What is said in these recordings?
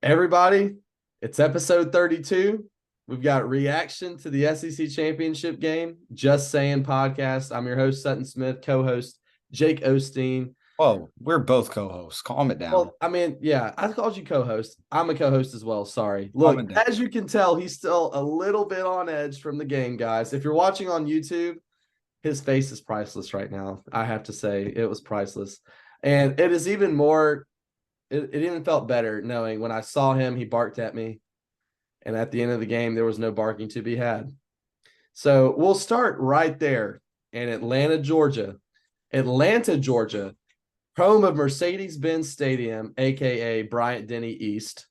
Everybody, it's episode 32. We've got reaction to the SEC championship game, Just Sayin Podcast. I'm your host, Sutton Smith, co-host Jake Osteen. Whoa, we're both co-hosts. Calm it down. Well, yeah, I called you co-host. I'm a co-host as well. Sorry. Calm Look, it down. as you can tell, he's still a little bit on edge from the game, guys. If you're watching on YouTube, his face is priceless right now. I have to say, it was priceless. And it is even more, it even felt better knowing when I saw him, he barked at me. And at the end of the game, there was no barking to be had. So we'll start right there in Atlanta, Georgia. Atlanta, Georgia, home of Mercedes-Benz Stadium, a.k.a. Bryant-Denny East,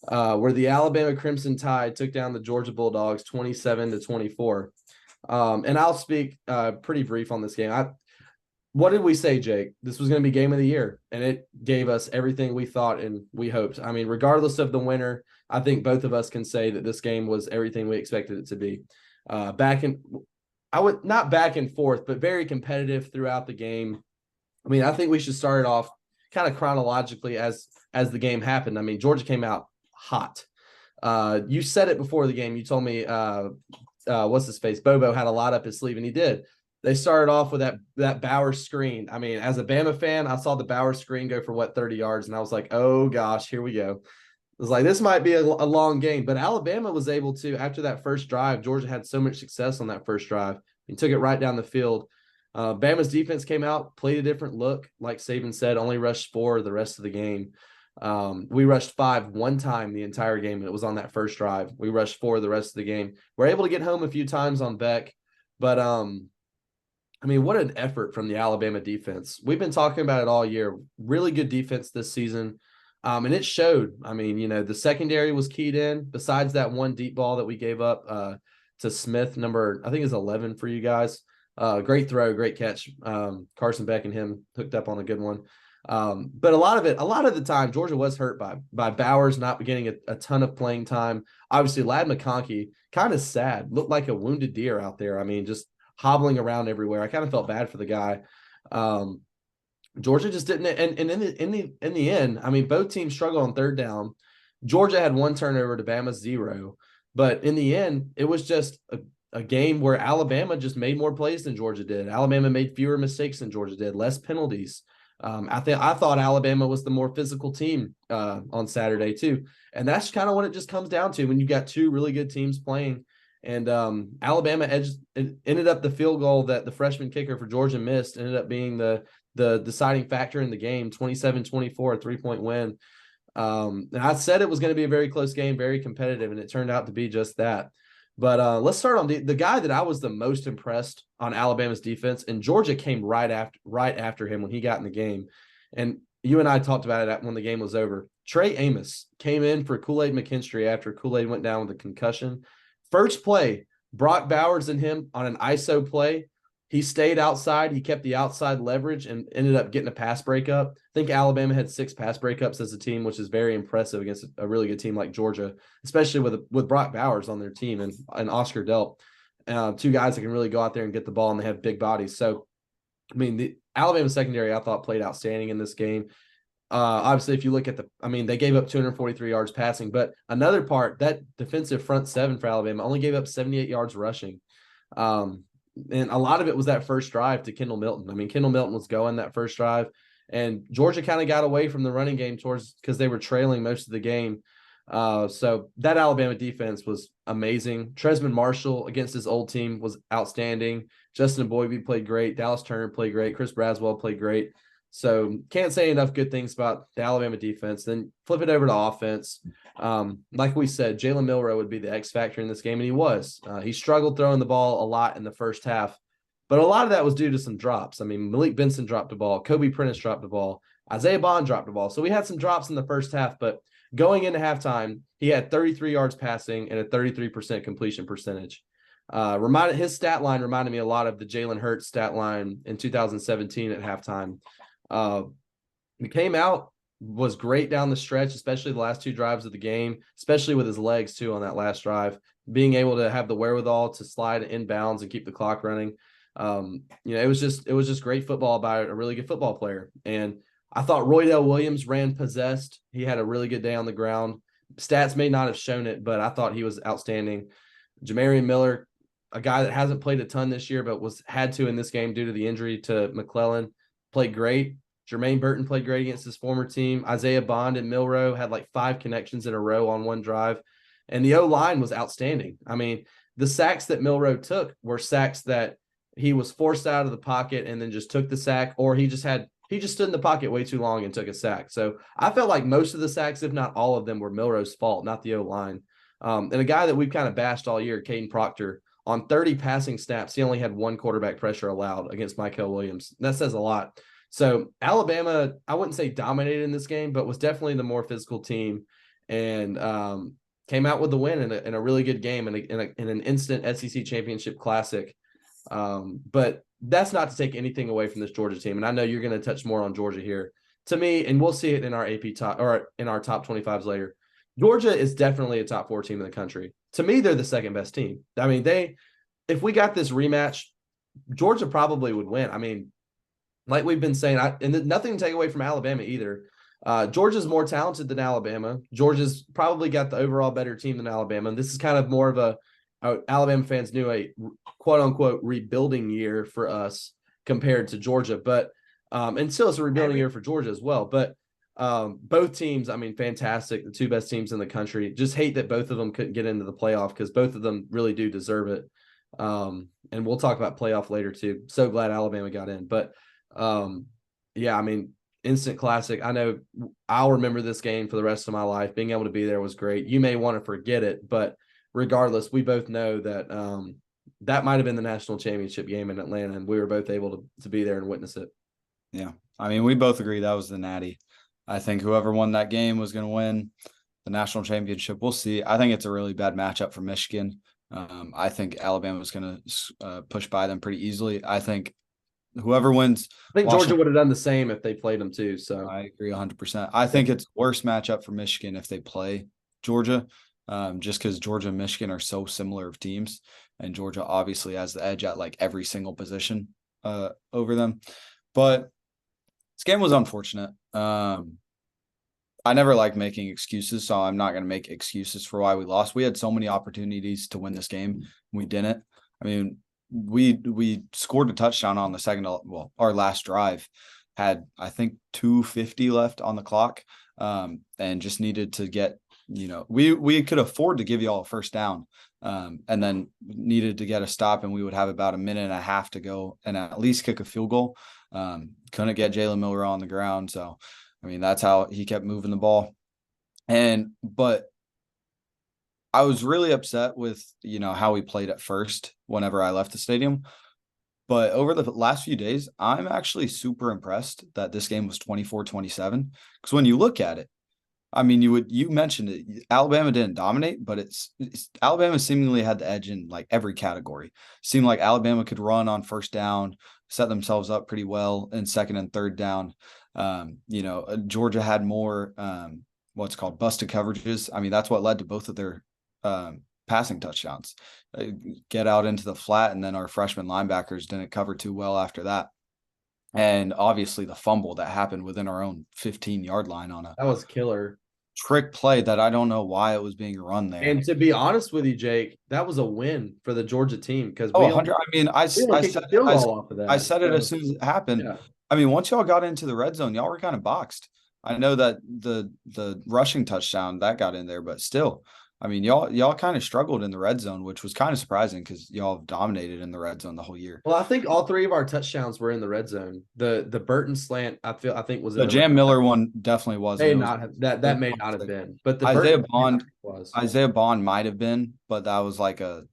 where the Alabama Crimson Tide took down the Georgia Bulldogs 27-24. And I'll speak pretty brief on this game. What did we say, Jake? This was going to be game of the year, and it gave us everything we thought and we hoped. I mean, regardless of the winner, I think both of us can say that this game was everything we expected it to be. I would not back and forth, but very competitive throughout the game. I mean, I think we should start it off kind of chronologically as the game happened. I mean, Georgia came out hot. You said it before the game. You told me what's his face? Bobo had a lot up his sleeve, and he did. They started off with that Bowers screen. I mean, as a Bama fan, I saw the Bowers screen go for 30 yards, and I was like, oh gosh, here we go. It was like, this might be a long game, but Alabama was able to, after that first drive, Georgia had so much success on that first drive and took it right down the field. Bama's defense came out, played a different look. Like Saban said, only rushed 4 the rest of the game. We rushed 5 one time the entire game. It was on that first drive. We rushed 4 the rest of the game. We're able to get home a few times on Beck, but I mean, what an effort from the Alabama defense. We've been talking about it all year. Really good defense this season. And it showed. I mean, the secondary was keyed in. Besides that one deep ball that we gave up to Smith, number, I think is 11 for you guys. Great throw, great catch. Carson Beck and him hooked up on a good one. But a lot of the time, Georgia was hurt by Bowers not getting a ton of playing time. Obviously, Ladd McConkey, kind of sad, looked like a wounded deer out there. I mean, just hobbling around everywhere. I kind of felt bad for the guy. Georgia just didn't, and in the end, I mean, both teams struggled on third down. Georgia had 1 turnover to Bama's 0, but in the end, it was just a game where Alabama just made more plays than Georgia did. Alabama made fewer mistakes than Georgia did, less penalties. I thought Alabama was the more physical team on Saturday too, and that's kind of what it just comes down to when you got 2 really good teams playing. And Alabama ended up the field goal that the freshman kicker for Georgia missed ended up being the deciding factor in the game, 27-24, a 3-point win. And I said it was going to be a very close game, very competitive, and it turned out to be just that. But let's start on the guy that I was the most impressed on Alabama's defense, and Georgia came right after him when he got in the game. And you and I talked about it when the game was over. Trey Amos came in for Kool-Aid McKinstry after Kool-Aid went down with a concussion. First play, Brock Bowers and him on an ISO play. He stayed outside. He kept the outside leverage and ended up getting a pass breakup. I think Alabama had 6 pass breakups as a team, which is very impressive against a really good team like Georgia, especially with Brock Bowers on their team and Oscar Delp, 2 guys that can really go out there and get the ball, and they have big bodies. So, I mean, the Alabama secondary I thought played outstanding in this game. Obviously, if you look at they gave up 243 yards passing, but another part, that defensive front 7 for Alabama only gave up 78 yards rushing. And a lot of it was that first drive to Kendall Milton. I mean, Kendall Milton was going that first drive, and Georgia kind of got away from the running game because they were trailing most of the game. So that Alabama defense was amazing. Tresman Marshall against his old team was outstanding. Justin Boybe played great. Dallas Turner played great. Chris Braswell played great. So can't say enough good things about the Alabama defense. Then flip it over to offense. Like we said, Jalen Milroe would be the X factor in this game, and he was. He struggled throwing the ball a lot in the first half, but a lot of that was due to some drops. I mean, Malik Benson dropped the ball. Kobe Prentice dropped the ball. Isaiah Bond dropped the ball. So we had some drops in the first half, but going into halftime, he had 33 yards passing and a 33% completion percentage. His stat line reminded me a lot of the Jalen Hurts stat line in 2017 at halftime. He came out, was great down the stretch, especially the last 2 drives of the game, especially with his legs too on that last drive, being able to have the wherewithal to slide inbounds and keep the clock running. It was just great football by a really good football player. And I thought Roydell Williams ran possessed. He had a really good day on the ground. Stats may not have shown it, but I thought he was outstanding. Jamarian Miller, a guy that hasn't played a ton this year, but had to in this game due to the injury to McClellan, played great. Jermaine Burton played great against his former team. Isaiah Bond and Milroe had like 5 connections in a row on one drive. And the O-line was outstanding. I mean, the sacks that Milroe took were sacks that he was forced out of the pocket and then just took the sack, or he just stood in the pocket way too long and took a sack. So I felt like most of the sacks, if not all of them, were Milroe's fault, not the O-line. And a guy that we've kind of bashed all year, Caden Proctor, on 30 passing snaps, he only had 1 quarterback pressure allowed against Michael Williams. That says a lot. So Alabama, I wouldn't say dominated in this game, but was definitely the more physical team, and came out with the win in a really good game in an instant SEC championship classic. But that's not to take anything away from this Georgia team. And I know you're going to touch more on Georgia here. To me, and we'll see it in our AP top or in our top 25s later, Georgia is definitely a top 4 team in the country. To me, they're the second best team. I mean, if we got this rematch, Georgia probably would win. I mean, like we've been saying, and nothing to take away from Alabama either. Georgia's more talented than Alabama. Georgia's probably got the overall better team than Alabama. This is kind of more of Alabama fans knew a quote unquote rebuilding year for us compared to Georgia, but and still it's a rebuilding year for Georgia as well. But both teams, I mean, fantastic. The 2 best teams in the country. Just hate that both of them couldn't get into the playoff because both of them really do deserve it. And we'll talk about playoff later too. So glad Alabama got in, but yeah, I mean, instant classic. I know I'll remember this game for the rest of my life. Being able to be there was great. You may want to forget it, but regardless, we both know that that might have been the national championship game in Atlanta, and we were both able to be there and witness it. Yeah. I mean, we both agree that was the Natty. I think whoever won that game was going to win the national championship. We'll see. I think it's a really bad matchup for Michigan. I think Alabama was going to push by them pretty easily. I think whoever wins. I think Georgia would have done the same if they played them too. So I agree 100%. I think it's worse matchup for Michigan if they play Georgia, just because Georgia and Michigan are so similar of teams, and Georgia obviously has the edge at like every single position over them. But this game was unfortunate. I never like making excuses, so I'm not going to make excuses for why we lost. We had so many opportunities to win this game. We didn't. I mean, we scored a touchdown on the second, well, our last drive had, I think, 2:50 left on the clock, and just needed to get, we could afford to give you all a first down, and then needed to get a stop, and we would have about a minute and a half to go and at least kick a field goal. Couldn't get Jalen Miller on the ground. So, I mean, that's how he kept moving the ball. But I was really upset with, how we played at first whenever I left the stadium. But over the last few days, I'm actually super impressed that this game was 24-27. Because when you look at it, I mean, you mentioned it. Alabama didn't dominate, but it's Alabama seemingly had the edge in like every category. Seemed like Alabama could run on first down, set themselves up pretty well in second and third down. Georgia had more what's called busted coverages. I mean, that's what led to both of their passing touchdowns. Get out into the flat, and then our freshman linebackers didn't cover too well after that. And obviously the fumble that happened within our own 15-yard line on that was killer trick play that I don't know why it was being run there. And to be honest with you, Jake, that was a win for the Georgia team because I said it as soon as it happened. Yeah. I mean, once y'all got into the red zone, y'all were kind of boxed. I know that the rushing touchdown that got in there, but still, I mean, y'all kind of struggled in the red zone, which was kind of surprising because y'all have dominated in the red zone the whole year. Well, I think all 3 of our touchdowns were in the red zone. The Burton slant, I think was the Jam Miller one definitely was. May not have been, but the Isaiah Bond might have been, but that was like a.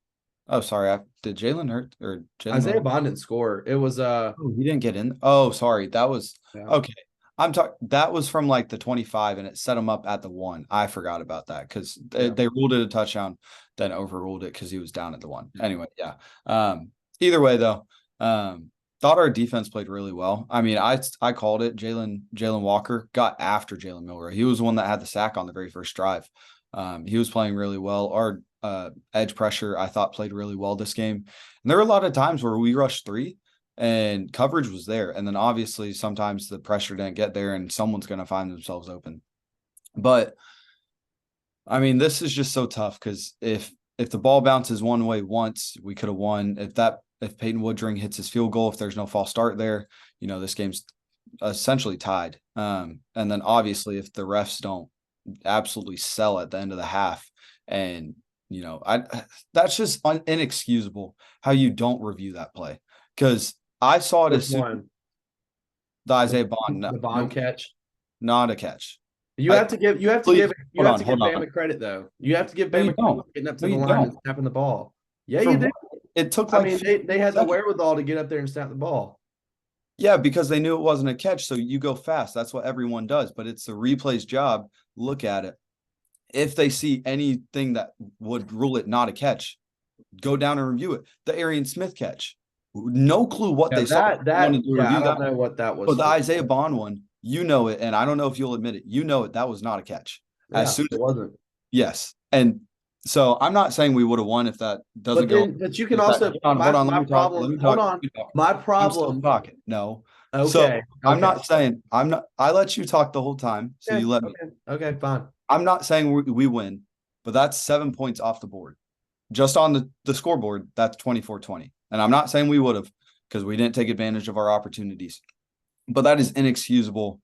Oh, sorry. Did Jalen hurt or Jalen Isaiah Bond didn't score? It was he didn't get in. Oh, sorry. That was okay. I'm talking. That was from like the 25, and it set him up at the 1. I forgot about that because they ruled it a touchdown, then overruled it because he was down at the 1. Anyway, yeah. Either way, though, thought our defense played really well. I mean, I called it. Jalen Walker got after Jalen Miller. He was the one that had the sack on the very first drive. He was playing really well. Our edge pressure, I thought, played really well this game. And there were a lot of times where we rushed 3. And coverage was there. And then obviously sometimes the pressure didn't get there and someone's going to find themselves open. But I mean, this is just so tough because if the ball bounces one way once, we could have won. If Peyton Woodring hits his field goal, if there's no false start there, this game's essentially tied. And then obviously if the refs don't absolutely sell at the end of the half, and I that's just inexcusable how you don't review that play, because I saw it Which as soon one? the Isaiah Bond, The no, Bond catch. not a catch. You I have to give please you have to give hold on. Bama credit though. You have to give No, you Bama credit don't. for getting up No, to the you line and don't. snapping the ball. Yeah, For you do. what? It took I like mean, 15 they had the seconds. wherewithal to get up there and snap the ball. Yeah, because they knew it wasn't a catch, so you go fast. That's what everyone does, but it's the replay's job. Look at it. If they see anything that would rule it not a catch, go down and review it. The Arian Smith catch. No clue what Yeah, they saw. Wanted to I review don't that. know what that was But the for. Isaiah Bond one, it, and I don't know if you'll admit it. That was not a catch. As Yeah, soon it as wasn't. yes. And so I'm not saying we would have won if that doesn't go. But you can If that, also hold on, let my me talk. problem. Hold on, my I'm still problem. talking. No. So Okay, I'm okay, not saying I'm not. I let you talk the whole time, so yeah, you let me. okay, fine. I'm not saying we win, but that's 7 points off the board. Just on the scoreboard, that's 24-20. And I'm not saying we would have, because we didn't take advantage of our opportunities. But that is inexcusable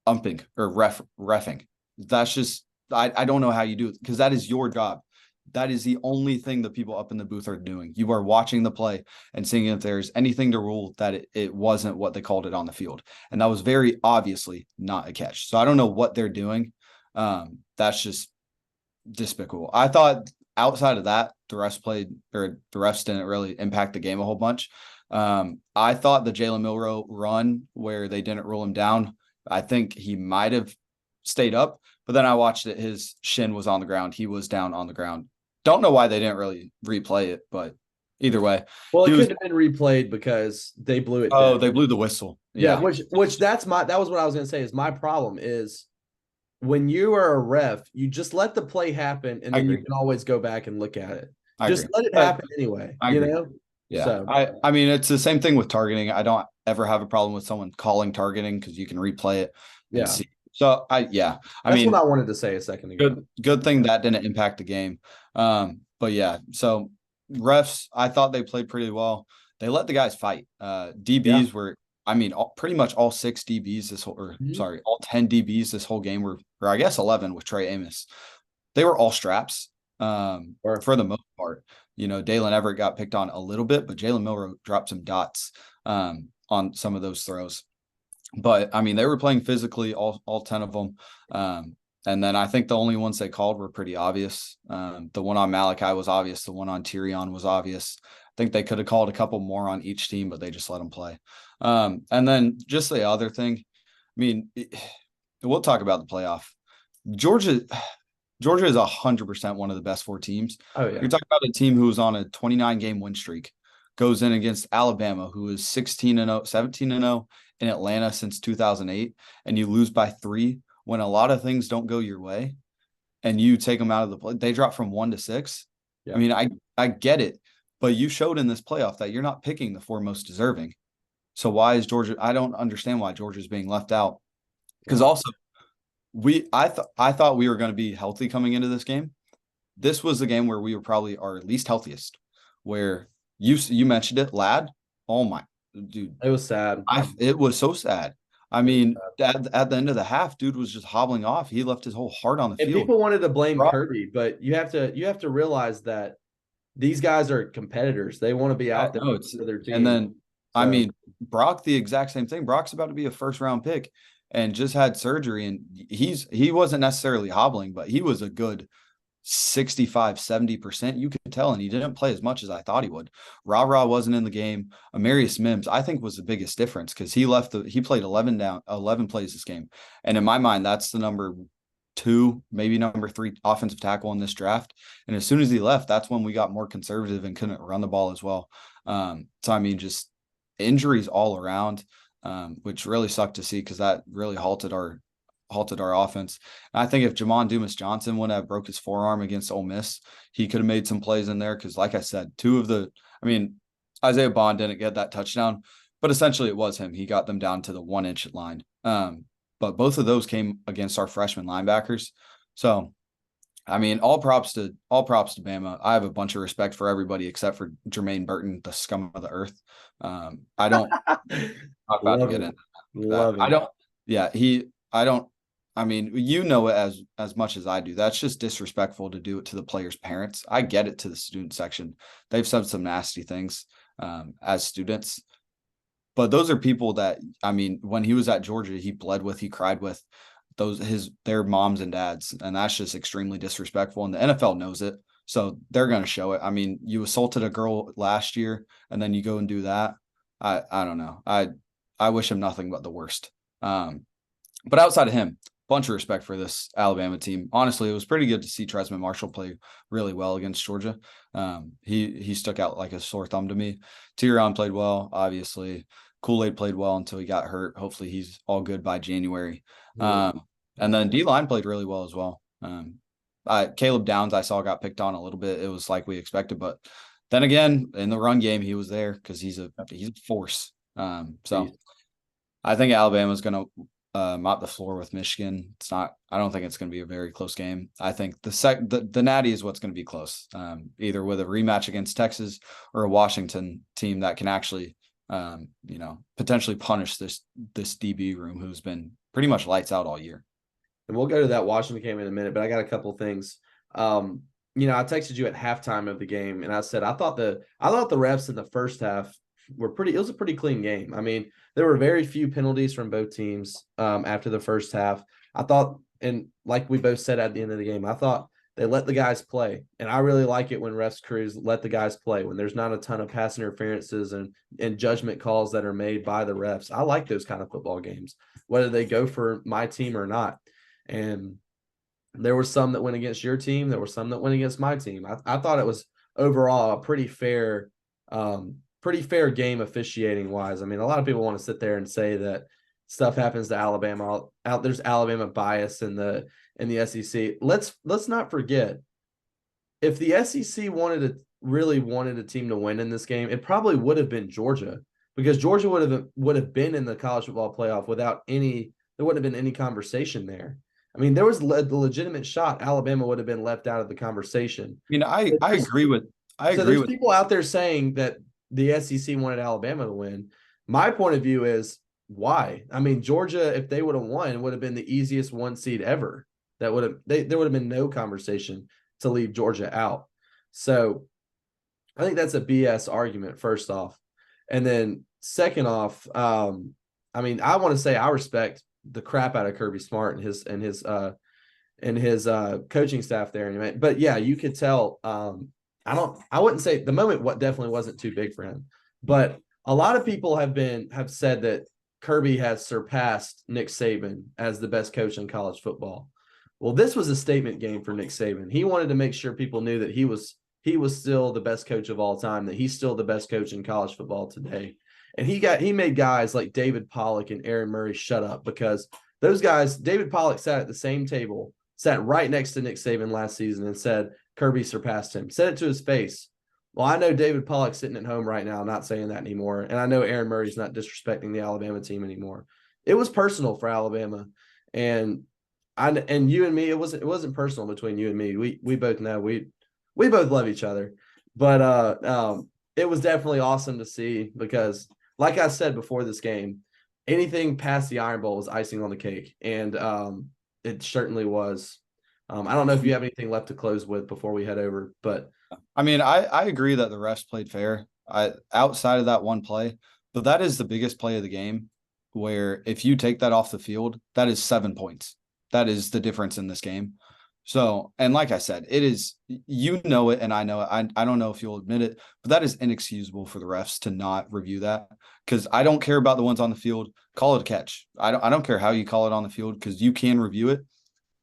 umping or refing. That's just I don't know how you do it, because that is your job. That is the only thing the people up in the booth are doing. You are watching the play and seeing if there's anything to rule that it wasn't what they called it on the field. And that was very obviously not a catch. So I don't know what they're doing. That's just despicable. I thought outside of that, the refs didn't really impact the game a whole bunch. I thought the Jalen Milroe run where they didn't rule him down, I think he might have stayed up, but then I watched it. His shin was on the ground. He was down on the ground. Don't know why they didn't really replay it, but either way. Well, it couldn't have been replayed because they blew it Oh, dead. they blew the whistle. Yeah, Yeah. which that was what I was gonna say is my problem is when you are a ref, you just let the play happen and then you can always go back and look at it. Just let it happen anyway. I agree. Yeah. So I mean, it's the same thing with targeting. I don't ever have a problem with someone calling targeting because you can replay it and see. So I mean, what I wanted to say a second ago. Good thing that didn't impact the game. But yeah, so refs, I thought they played pretty well. They let the guys fight. DBs were, I mean, pretty much all 6 DBs all 10 DBs this whole game were, or I guess 11 with Trey Amos. They were all straps for the most part. Dalen Everett got picked on a little bit, but Jalen Milroe dropped some dots on some of those throws. But I mean, they were playing physically, all 10 of them. And then I think the only ones they called were pretty obvious. The one on Malachi was obvious. The one on Tyrion was obvious. I think they could have called a couple more on each team, but they just let them play. And then just the other thing, I mean, we'll talk about the playoff. Georgia is 100% one of the best 4 teams. Oh, yeah. You're talking about a team who's on a 29-game win streak, goes in against Alabama, who is 16-0, 17-0 in Atlanta since 2008, and you lose by 3 when a lot of things don't go your way, and you take them out of the play. They drop from 1 to 6. Yeah. I mean, I get it, but you showed in this playoff that you're not picking the 4 most deserving. So why is Georgia? I don't understand why Georgia's being left out. Because also, I thought we were going to be healthy coming into this game. This was the game where we were probably our least healthiest. Where you mentioned it, Ladd. Oh my dude, it was sad. It was so sad. I mean, at the end of the half, dude was just hobbling off. He left his whole heart on the field. People wanted to blame Kirby, but you have to realize that these guys are competitors. They want to be out there for their team. And then, I mean, Brock, the exact same thing. Brock's about to be a first-round pick and just had surgery, and he wasn't necessarily hobbling, but he was a good 65-70%. You could tell, and he didn't play as much as I thought he would. Ra wasn't in the game. Amarius Mims, I think, was the biggest difference because he played 11 plays this game. And in my mind, that's the number 2, maybe number 3 offensive tackle in this draft. And as soon as he left, that's when we got more conservative and couldn't run the ball as well. So I mean, just injuries all around, which really sucked to see because that really halted our offense. And I think if Jamon Dumas-Johnson wouldn't have broke his forearm against Ole Miss, he could have made some plays in there because, like I said, Isaiah Bond didn't get that touchdown, but essentially it was him. He got them down to the 1-inch line. But both of those came against our freshman linebackers. So I mean, all props to Bama. I have a bunch of respect for everybody except for Jermaine Burton, the scum of the earth. I don't not about to Love get it. into that. Love I it. don't. Yeah, I don't. I mean, you know it as much as I do. That's just disrespectful to do it to the players' parents. I get it to the student section. They've said some nasty things as students, but those are people that, I mean, when he was at Georgia, he bled with, he cried with their moms and dads, and that's just extremely disrespectful. And the NFL knows it, so they're going to show it. I mean, you assaulted a girl last year, and then you go and do that. I don't know. I wish him nothing but the worst. But outside of him, bunch of respect for this Alabama team. Honestly, it was pretty good to see Tresman Marshall play really well against Georgia. He stuck out like a sore thumb to me. Tyrion played well, obviously. Kool-Aid played well until he got hurt. Hopefully he's all good by January. Yeah. And then D-line played really well as well. Caleb Downs, I saw, got picked on a little bit. It was like we expected, but then again, in the run game, he was there because he's a force. So I think Alabama's going to mop the floor with Michigan. I don't think it's going to be a very close game. I think the Natty is what's going to be close, either with a rematch against Texas or a Washington team that can actually, potentially punish this DB room who's been pretty much lights out all year. And we'll go to that Washington game in a minute, but I got a couple of things. I texted you at halftime of the game, and I said I thought the refs in the first half were pretty. It was a pretty clean game. I mean, there were very few penalties from both teams after the first half. I thought, and like we both said at the end of the game, I thought they let the guys play, and I really like it when refs crews let the guys play when there's not a ton of pass interferences and judgment calls that are made by the refs. I like those kind of football games, whether they go for my team or not. And there were some that went against your team. There were some that went against my team. I thought it was overall a pretty fair game officiating wise. I mean, a lot of people want to sit there and say that stuff happens to Alabama. There's Alabama bias in the SEC. Let's not forget, if the SEC really wanted a team to win in this game, it probably would have been Georgia, because Georgia would have been in the college football playoff without there wouldn't have been any conversation there. I mean, there was the legitimate shot Alabama would have been left out of the conversation. You know, I agree with people out there saying that the SEC wanted Alabama to win. My point of view is why? I mean, Georgia, if they would have won, would have been the easiest 1 seed ever. There would have been no conversation to leave Georgia out. So I think that's a BS argument, first off. And then second off, I mean, I want to say I respect the crap out of Kirby Smart and his coaching staff there. Anyway. But yeah, you could tell. I wouldn't say the moment definitely wasn't too big for him, but a lot of people have said that Kirby has surpassed Nick Saban as the best coach in college football. Well, this was a statement game for Nick Saban. He wanted to make sure people knew that he was still the best coach of all time, that he's still the best coach in college football today. And he made guys like David Pollock and Aaron Murray shut up, because those guys, David Pollock sat at the same table, sat right next to Nick Saban last season and said Kirby surpassed him. Said it to his face. Well, I know David Pollock's sitting at home right now not saying that anymore. And I know Aaron Murray's not disrespecting the Alabama team anymore. It was personal for Alabama. And you and me, it wasn't personal between you and me. We both know we both love each other. But it was definitely awesome to see, because like I said before this game, anything past the Iron Bowl was icing on the cake. And it certainly was. I don't know if you have anything left to close with before we head over, but I mean, I agree that the refs played fair. Outside of that one play, but that is the biggest play of the game, where if you take that off the field, that is 7 points. That is the difference in this game. So, and like I said, it is, it, and I know it. I don't know if you'll admit it, but that is inexcusable for the refs to not review that, because I don't care about the ones on the field. Call it a catch. I don't care how you call it on the field, because you can review it.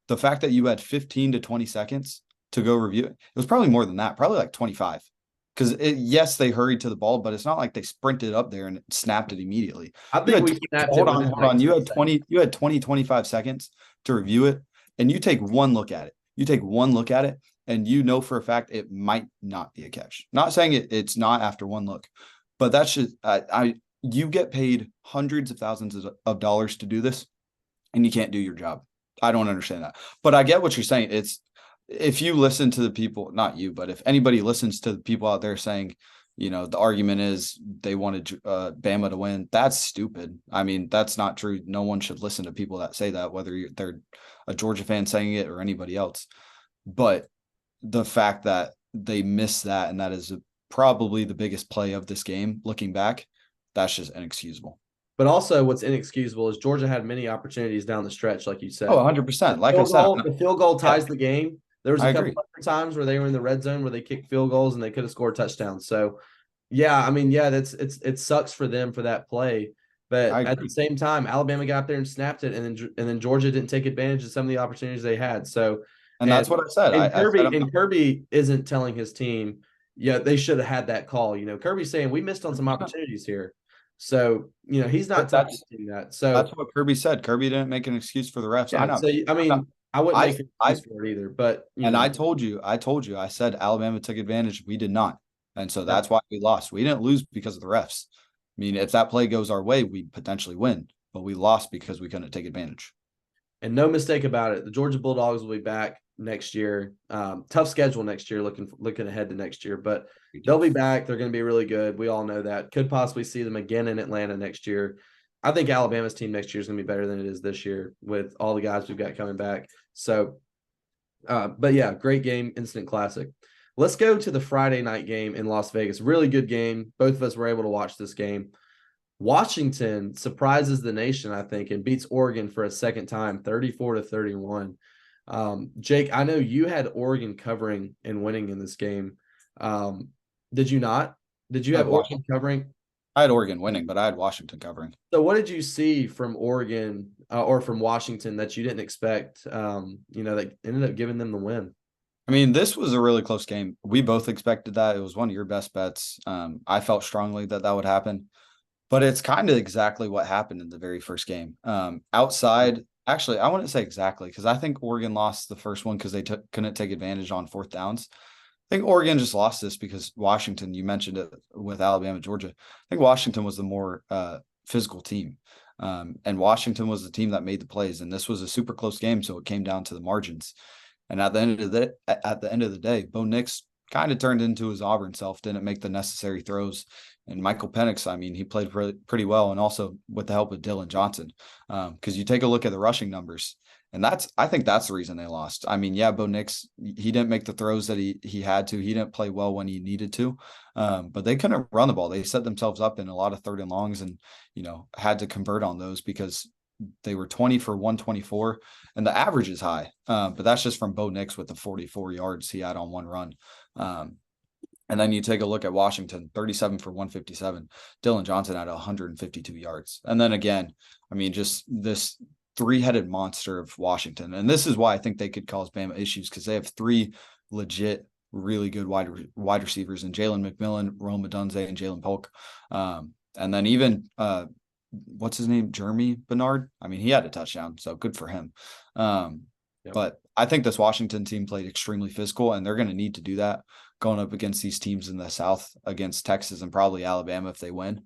The fact that you had 15 to 20 seconds to go review it was probably more than that, probably like 25. Because yes, they hurried to the ball, but it's not like they sprinted up there and snapped it immediately. I think we snapped it. Hold on. You had 20, 25 seconds to review it, and you take one look at it. And you know for a fact it might not be a catch. Not saying it's not after one look, but that's just you get paid hundreds of thousands of dollars to do this, and you can't do your job. I don't understand that, but I get what you're saying. if you listen to the people, not you, but if anybody listens to the people out there saying, the argument is they wanted Bama to win, that's stupid. I mean, that's not true. No one should listen to people that say that, whether they're a Georgia fan saying it or anybody else. But the fact that they missed that, and that is probably the biggest play of this game, looking back, that's just inexcusable. But also, what's inexcusable is Georgia had many opportunities down the stretch, like you Oh, said. 100%. Like I said, The field goal yeah, ties the game. There was I a couple agree. other times where they were in the red zone where they kicked field goals and they could have scored touchdowns. So, yeah, I mean, yeah, it sucks for them for that play. I But at the agree. same time, Alabama got up there and snapped it, and then Georgia didn't take advantage of some of the opportunities they had. So, And and that's what I said. I said, Kirby isn't telling his team, yeah, they should have had that call. Kirby's saying we missed on some opportunities here. So, he's not but telling his team that. that's So, what Kirby said. Kirby didn't make an excuse for the refs. I yeah. know. So, I mean, I wouldn't I, make an I, excuse for it either, but and I said Alabama took advantage. We did not. And so yeah. that's why we lost. We didn't lose because of the refs. I mean, if that play goes our way, we potentially win, but we lost because we couldn't take advantage. And no mistake about it, the Georgia Bulldogs will be back next year. Tough schedule next year, looking ahead to next year, but they'll be back. They're going to be really good. We all know that. Could possibly see them again in Atlanta next year. I think Alabama's team next year is going to be better than it is this year with all the guys we've got coming back. So, but yeah, great game, instant classic. Let's go to the Friday night game in Las Vegas. Really good game. Both of us were able to watch this game. Washington surprises the nation, I think, and beats Oregon for a second time, 34-31. Jake, I know you had Oregon covering and winning in this game. Did you not? Did you I had have Washington. Oregon covering? I had Oregon winning, but I had Washington covering. So, what did you see from Oregon or from Washington that you didn't expect? That ended up giving them the win. I mean, this was a really close game. We both expected that. It was one of your best bets. I felt strongly that would happen. But it's kind of exactly what happened in the very first game. Actually, I wouldn't say exactly because I think Oregon lost the first one because they couldn't take advantage on fourth downs. I think Oregon just lost this because Washington, you mentioned it with Alabama, Georgia. I think Washington was the more physical team. And Washington was the team that made the plays. And this was a super close game, so it came down to the margins. And at the end of the day, Bo Nix kind of turned into his Auburn self, didn't make the necessary throws. And Michael Penix, I mean, he played pretty well, and also with the help of Dylan Johnson. Because you take a look at the rushing numbers, and I think that's the reason they lost. I mean, yeah, Bo Nix, he didn't make the throws that he had to. He didn't play well when he needed to, but they couldn't run the ball. They set themselves up in a lot of third and longs, and had to convert on those because they were 20 for 124, and the average is high. But that's just from Bo Nix with the 44 yards he had on one run. And then you take a look at Washington, 37 for 157. Dylan Johnson had 152 yards. And then again, I mean, just this three-headed monster of Washington. And this is why I think they could cause Bama issues because they have three legit, really good wide receivers in Jalen McMillan, Rome Odunze, and Jalen Polk. And then even what's his name? Jeremy Bernard. I mean, he had a touchdown, so good for him. But I think this Washington team played extremely physical, and they're going to need to do that going up against these teams in the South, against Texas and probably Alabama if they win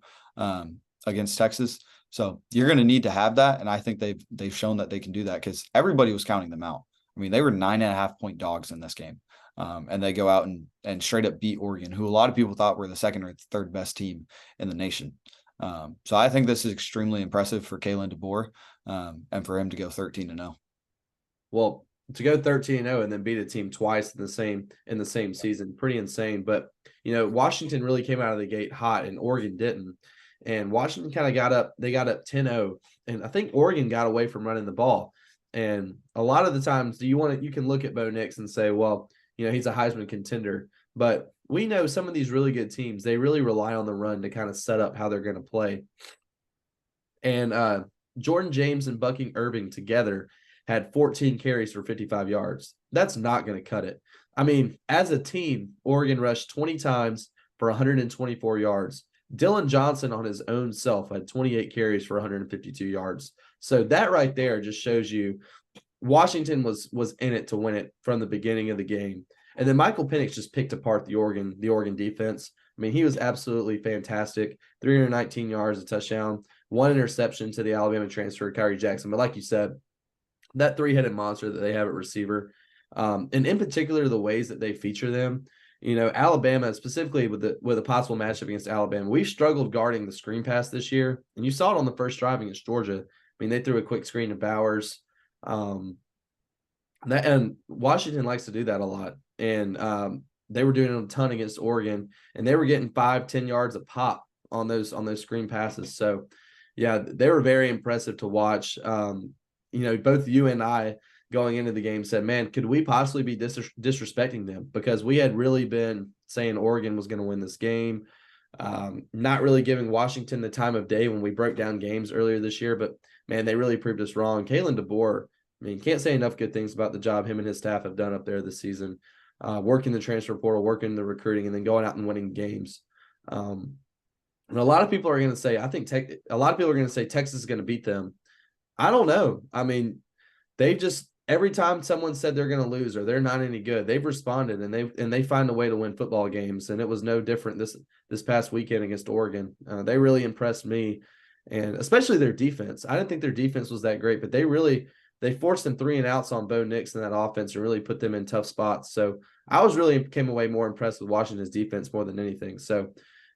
against Texas. So you're going to need to have that, and I think they've shown that they can do that because everybody was counting them out. I mean, they were 9.5-point dogs in this game, and they go out and straight up beat Oregon, who a lot of people thought were the second or third best team in the nation. So I think this is extremely impressive for Kalen DeBoer, and for him to go 13-0. Well, to go 13-0 and then beat a team twice in the same season, pretty insane. But Washington really came out of the gate hot, and Oregon didn't. And Washington kind of got up. They got up 10-0, and I think Oregon got away from running the ball. And a lot of the times, you can look at Bo Nix and say, well, he's a Heisman contender, but we know some of these really good teams, they really rely on the run to kind of set up how they're going to play. And Jordan James and Bucky Irving together had 14 carries for 55 yards. That's not going to cut it. I mean, as a team, Oregon rushed 20 times for 124 yards. Dylan Johnson on his own self had 28 carries for 152 yards. So that right there just shows you Washington was in it to win it from the beginning of the game. And then Michael Penix just picked apart the Oregon defense. I mean, he was absolutely fantastic. 319 yards, a touchdown, one interception to the Alabama transfer, Kyrie Jackson. But like you said, that three-headed monster that they have at receiver, And in particular, the ways that they feature them. Alabama, specifically with a possible matchup against Alabama, we've struggled guarding the screen pass this year, and you saw it on the first drive against Georgia. I mean, they threw a quick screen to Bowers. And Washington likes to do that a lot, and they were doing it a ton against Oregon, and they were getting 5-10 yards a pop on those screen passes. So, yeah, they were very impressive to watch. Both you and I going into the game said, man, could we possibly be disrespecting them? Because we had really been saying Oregon was going to win this game, not really giving Washington the time of day when we broke down games earlier this year. But, man, they really proved us wrong. Kalen DeBoer, I mean, can't say enough good things about the job him and his staff have done up there this season, working the transfer portal, working the recruiting, and then going out and winning games. And a lot of people are going to say, a lot of people are going to say Texas is going to beat them. I don't know. I mean, every time someone said they're going to lose or they're not any good, they've responded and they find a way to win football games. And it was no different this past weekend against Oregon. They really impressed me, and especially their defense. I didn't think their defense was that great, but they forced them 3 and outs on Bo Nix in that offense and really put them in tough spots. So I came away more impressed with Washington's defense more than anything. So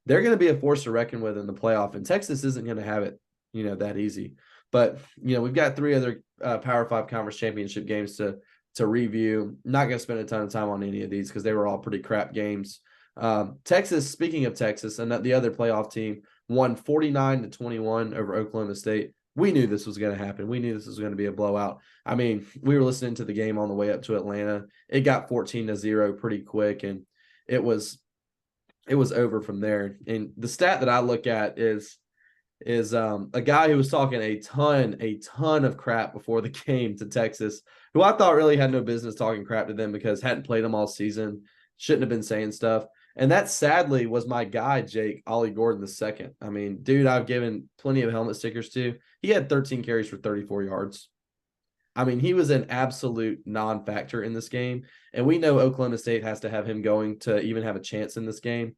they're going to be a force to reckon with in the playoff, and Texas isn't going to have it, that easy. But, we've got 3 other Power 5 conference championship games to review. Not going to spend a ton of time on any of these because they were all pretty crap games. Texas, speaking of Texas, and the other playoff team, won 49-21 over Oklahoma State. We knew this was going to happen. We knew this was going to be a blowout. I mean, we were listening to the game on the way up to Atlanta. It got 14-0 pretty quick, and it was over from there. And the stat that I look at is a guy who was talking a ton of crap before the game to Texas, who I thought really had no business talking crap to them because hadn't played them all season, shouldn't have been saying stuff. And that sadly was my guy, Jake Ollie Gordon II. I mean, dude, I've given plenty of helmet stickers to. He had 13 carries for 34 yards. I mean, he was an absolute non-factor in this game. And we know Oklahoma State has to have him going to even have a chance in this game.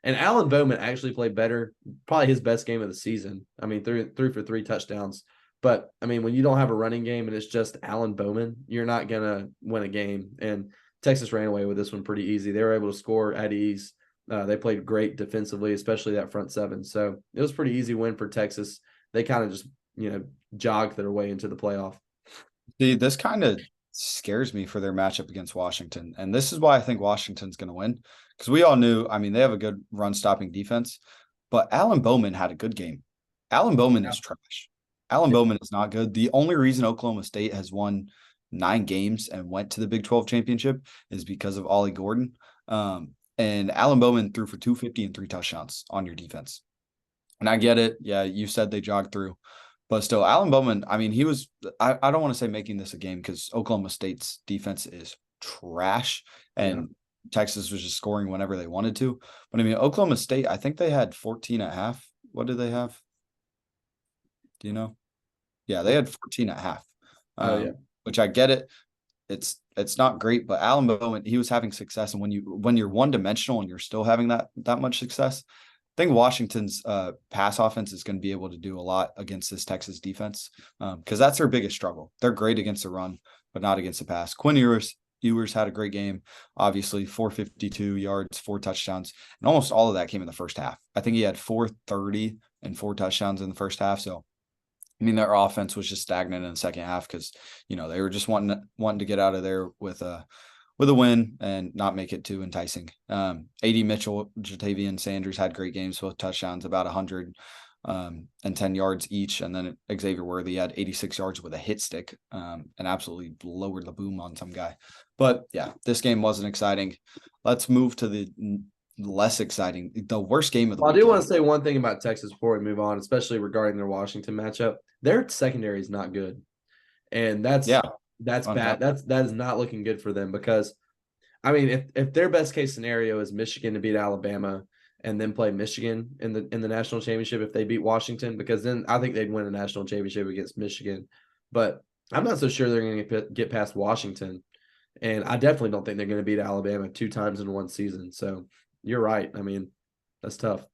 And Alan Bowman actually played better, probably his best game of the season. I mean, threw for 3 touchdowns. But, I mean, when you don't have a running game and it's just Alan Bowman, you're not going to win a game. And Texas ran away with this one pretty easy. They were able to score at ease. They played great defensively, especially that front 7. So it was a pretty easy win for Texas. They kind of just, jogged their way into the playoff. See, this kind of scares me for their matchup against Washington. And this is why I think Washington's going to win. Because we all knew, I mean, they have a good run-stopping defense. But Alan Bowman had a good game. Alan Bowman is trash. Alan Bowman is not good. The only reason Oklahoma State has won 9 games and went to the Big 12 championship is because of Ollie Gordon. And Alan Bowman threw for 250 and 3 touchdowns on your defense. And I get it. Yeah, you said they jogged through. But still, Alan Bowman, I mean, he was – I don't want to say making this a game because Oklahoma State's defense is trash. And Texas was just scoring whenever they wanted to. But, I mean, Oklahoma State, I think they had 14 at half. What did they have? Do you know? Yeah, they had 14 at half. Which I get it. It's not great, but Alan Bowman, he was having success. And when you're one-dimensional and you're still having that much success, I think Washington's pass offense is going to be able to do a lot against this Texas defense because that's their biggest struggle. They're great against the run, but not against the pass. Quinn Ewers had a great game, obviously 452 yards, 4 touchdowns, and almost all of that came in the first half. I think he had 430 and 4 touchdowns in the first half. So, I mean, their offense was just stagnant in the second half because, they were just wanting to get out of there with a win and not make it too enticing. A.D. Mitchell, Jatavian Sanders had great games, both touchdowns, about 110 yards each. And then Xavier Worthy had 86 yards with a hit stick and absolutely lowered the boom on some guy. But, yeah, this game wasn't exciting. Let's move to the less exciting, the worst game of the weekend. I do want to say one thing about Texas before we move on, especially regarding their Washington matchup. Their secondary is not good. And that's bad. That is not looking good for them because, I mean, if their best case scenario is Michigan to beat Alabama and then play Michigan in the national championship if they beat Washington, because then I think they'd win a national championship against Michigan. But I'm not so sure they're going to get past Washington. And I definitely don't think they're going to beat Alabama 2 times in one season. So you're right. I mean, that's tough.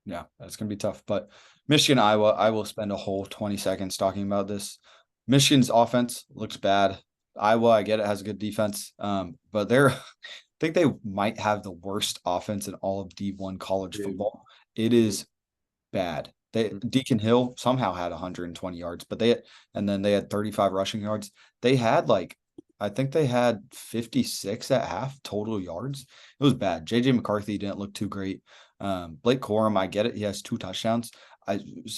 Yeah, that's going to be tough. But Michigan, Iowa, I will spend a whole 20 seconds talking about this. Michigan's offense looks bad. Iowa, I get it, has a good defense, but I think they might have the worst offense in all of D1 college Dude. football. It is bad. Deacon Hill somehow had 120 yards, and then they had 35 rushing yards. They had I think they had 56 at half total yards. It was bad. JJ McCarthy didn't look too great. Blake Corum, I get it. He has 2 touchdowns.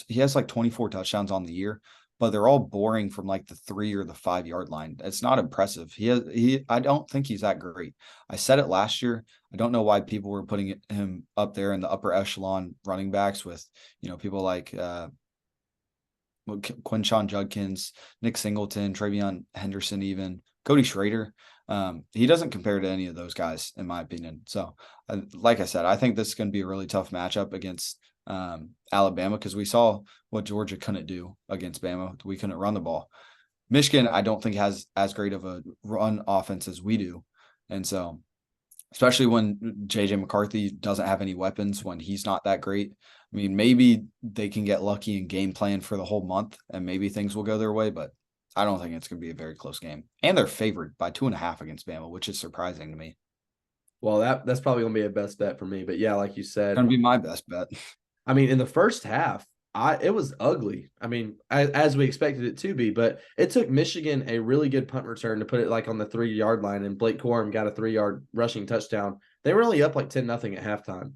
He has 24 touchdowns on the year, but they're all boring from the 3 or the 5 yard line. It's not impressive. I don't think he's that great. I said it last year. I don't know why people were putting him up there in the upper echelon running backs with, people like Quinshawn Judkins, Nick Singleton, Travion Henderson, even Cody Schrader. He doesn't compare to any of those guys, in my opinion. So, like I said, I think this is going to be a really tough matchup against Alabama, because we saw what Georgia couldn't do against Bama. We couldn't run the ball. Michigan, I don't think has as great of a run offense as we do. And so, especially when JJ McCarthy doesn't have any weapons, when he's not that great. I mean, maybe they can get lucky and game plan for the whole month and maybe things will go their way, but I don't think it's going to be a very close game. And they're favored by 2.5 against Bama, which is surprising to me. Well, that's probably going to be a best bet for me. But yeah, like you said, Going to be my best bet. I mean, in the first half, it was ugly. I mean, as we expected it to be, but it took Michigan a really good punt return to put it on the 3 yard line, and Blake Corum got a 3 yard rushing touchdown. They were only up 10-0 at halftime.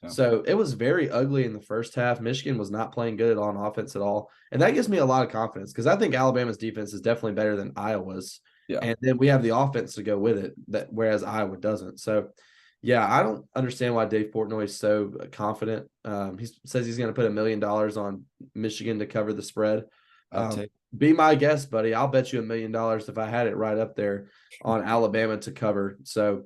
Yeah. So it was very ugly in the first half. Michigan was not playing good on offense at all. And that gives me a lot of confidence, because I think Alabama's defense is definitely better than Iowa's. Yeah. And then we have the offense to go with it, whereas Iowa doesn't. So yeah, I don't understand why Dave Portnoy is so confident. He says he's going to put $1 million on Michigan to cover the spread. Be my guest, buddy. I'll bet you $1 million if I had it right up there on Alabama to cover. So,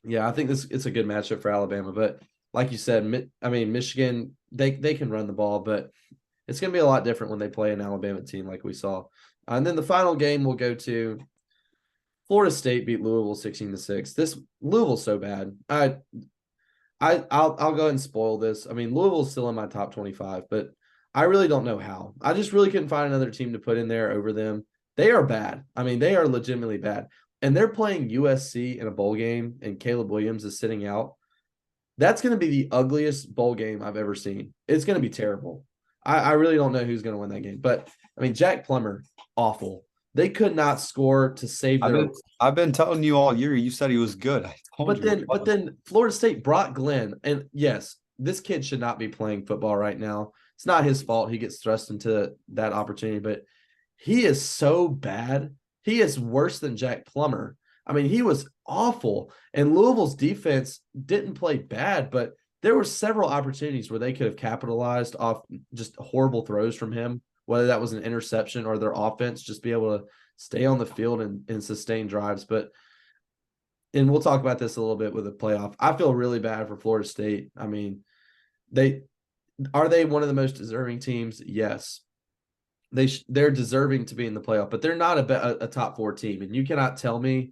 yeah, I think it's a good matchup for Alabama. But like you said, Michigan, they can run the ball, but it's going to be a lot different when they play an Alabama team like we saw. And then the final game we'll go to. Florida State beat Louisville 16-6. This Louisville's so bad. I'll go ahead and spoil this. I mean, Louisville's still in my top 25, but I really don't know how. I just really couldn't find another team to put in there over them. They are bad. I mean, they are legitimately bad. And they're playing USC in a bowl game, and Caleb Williams is sitting out. That's going to be the ugliest bowl game I've ever seen. It's going to be terrible. I really don't know who's going to win that game. But, I mean, Jack Plummer, awful. They could not score to save their. I've been telling you all year. You said he was good. But then Florida State brought Glenn, and yes, this kid should not be playing football right now. It's not his fault. He gets thrust into that opportunity, but he is so bad. He is worse than Jack Plummer. I mean, he was awful. And Louisville's defense didn't play bad, but there were several opportunities where they could have capitalized off just horrible throws from him, whether that was an interception or their offense just be able to stay on the field and sustain drives. And we'll talk about this a little bit with the playoff. I feel really bad for Florida State. I mean, are they one of the most deserving teams? Yes. They're deserving to be in the playoff, but they're not a top 4 team. And you cannot tell me